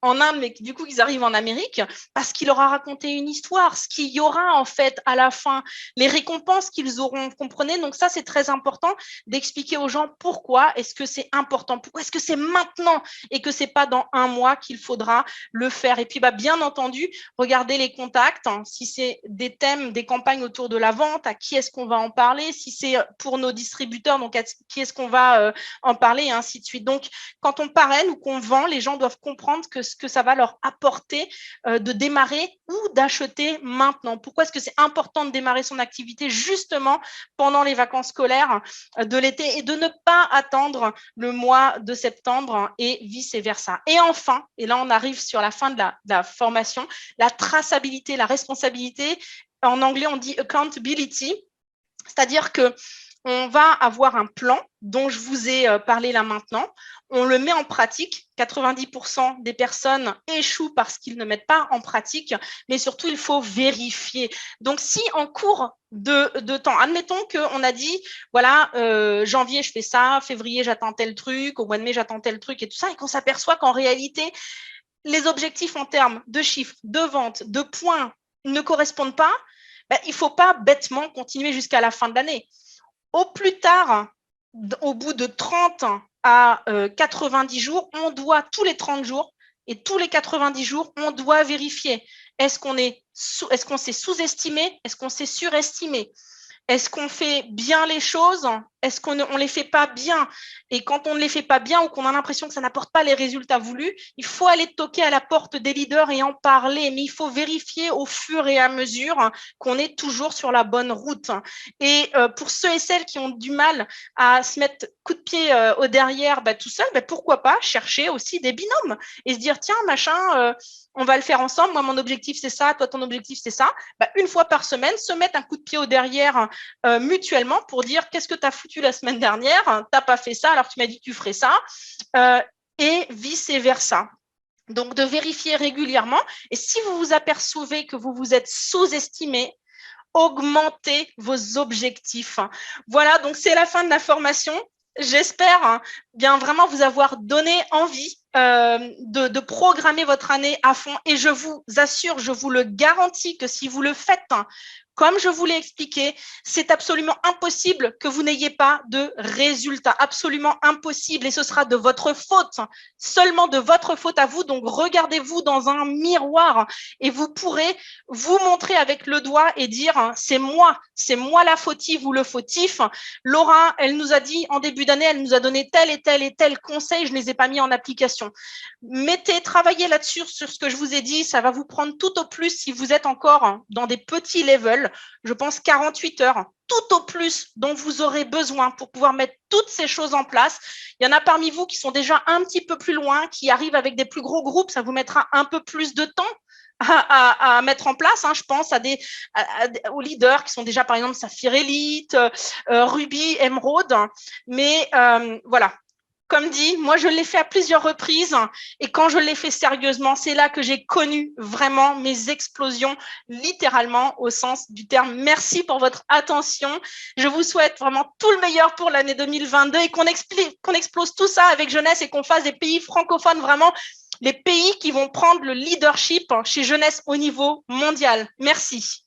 Speaker 1: en Inde, mais du coup qu'ils arrivent en Amérique, parce qu'il leur a raconté une histoire, ce qu'il y aura en fait à la fin, les récompenses qu'ils auront, comprenez. Donc ça, c'est très important d'expliquer aux gens pourquoi est-ce que c'est important, pourquoi est-ce que c'est maintenant et que c'est pas dans un mois qu'il faudra le faire. Et puis bien entendu, regardez les contacts, hein, si c'est des thèmes, des campagnes autour de la vente, à qui est-ce qu'on va en parler, si c'est pour nos distributeurs, donc à qui est-ce qu'on va en parler, et ainsi de suite. Donc quand on parraine ou qu'on vend, les gens doivent comprendre que ce que ça va leur apporter de démarrer ou d'acheter maintenant. Pourquoi est-ce que c'est important de démarrer son activité justement pendant les vacances scolaires de l'été et de ne pas attendre le mois de septembre et vice-versa. Et enfin, et là on arrive sur la fin de la formation, la traçabilité, la responsabilité. En anglais, on dit accountability, c'est-à-dire que on va avoir un plan dont je vous ai parlé là maintenant. On le met en pratique. 90% des personnes échouent parce qu'ils ne mettent pas en pratique, mais surtout, il faut vérifier. Donc, si en cours de temps, admettons qu'on a dit, voilà, janvier, je fais ça, février, j'attends tel truc, au mois de mai, j'attends tel truc et tout ça, et qu'on s'aperçoit qu'en réalité, les objectifs en termes de chiffres, de ventes, de points ne correspondent pas, il ne faut pas bêtement continuer jusqu'à la fin de l'année. Au plus tard, au bout de 30 à 90 jours, on doit, tous les 30 jours et tous les 90 jours, on doit vérifier. Est-ce qu'on s'est sous-estimé? Est-ce qu'on s'est surestimé? Est-ce qu'on fait bien les choses? Est-ce qu'on ne les fait pas bien? Et quand on ne les fait pas bien ou qu'on a l'impression que ça n'apporte pas les résultats voulus, il faut aller toquer à la porte des leaders et en parler. Mais il faut vérifier au fur et à mesure qu'on est toujours sur la bonne route. Et pour ceux et celles qui ont du mal à se mettre coup de pied au derrière tout seul, pourquoi pas chercher aussi des binômes et se dire, tiens, machin, on va le faire ensemble. Moi, mon objectif, c'est ça. Toi, ton objectif, c'est ça. Une fois par semaine, se mettre un coup de pied au derrière mutuellement pour dire, qu'est-ce que tu as foutu la semaine dernière? Tu n'as pas fait ça, alors tu m'as dit que tu ferais ça. Et vice-versa. Donc, de vérifier régulièrement. Et si vous vous apercevez que vous vous êtes sous-estimé, augmentez vos objectifs. Voilà, donc c'est la fin de la formation. J'espère bien vraiment vous avoir donné envie de programmer votre année à fond. Et je vous assure, je vous le garantis que si vous le faites, comme je vous l'ai expliqué, c'est absolument impossible que vous n'ayez pas de résultats. Absolument impossible. Et ce sera de votre faute, seulement de votre faute à vous. Donc, regardez-vous dans un miroir et vous pourrez vous montrer avec le doigt et dire, c'est moi la fautive ou le fautif. Laura, elle nous a dit en début d'année, elle nous a donné tel et tel et tel conseil, je ne les ai pas mis en application. Travaillez là-dessus, sur ce que je vous ai dit, ça va vous prendre tout au plus si vous êtes encore dans des petits levels. Je pense 48 heures, tout au plus dont vous aurez besoin pour pouvoir mettre toutes ces choses en place. Il y en a parmi vous qui sont déjà un petit peu plus loin, qui arrivent avec des plus gros groupes, ça vous mettra un peu plus de temps à mettre en place. Je pense aux leaders qui sont déjà, par exemple, Saphir Elite, Ruby, Emerald. Mais voilà. Comme dit, moi, je l'ai fait à plusieurs reprises et quand je l'ai fait sérieusement, c'est là que j'ai connu vraiment mes explosions, littéralement au sens du terme. Merci pour votre attention. Je vous souhaite vraiment tout le meilleur pour l'année 2022 et qu'on explose tout ça avec Jeunesse et qu'on fasse des pays francophones vraiment les pays qui vont prendre le leadership chez Jeunesse au niveau mondial. Merci.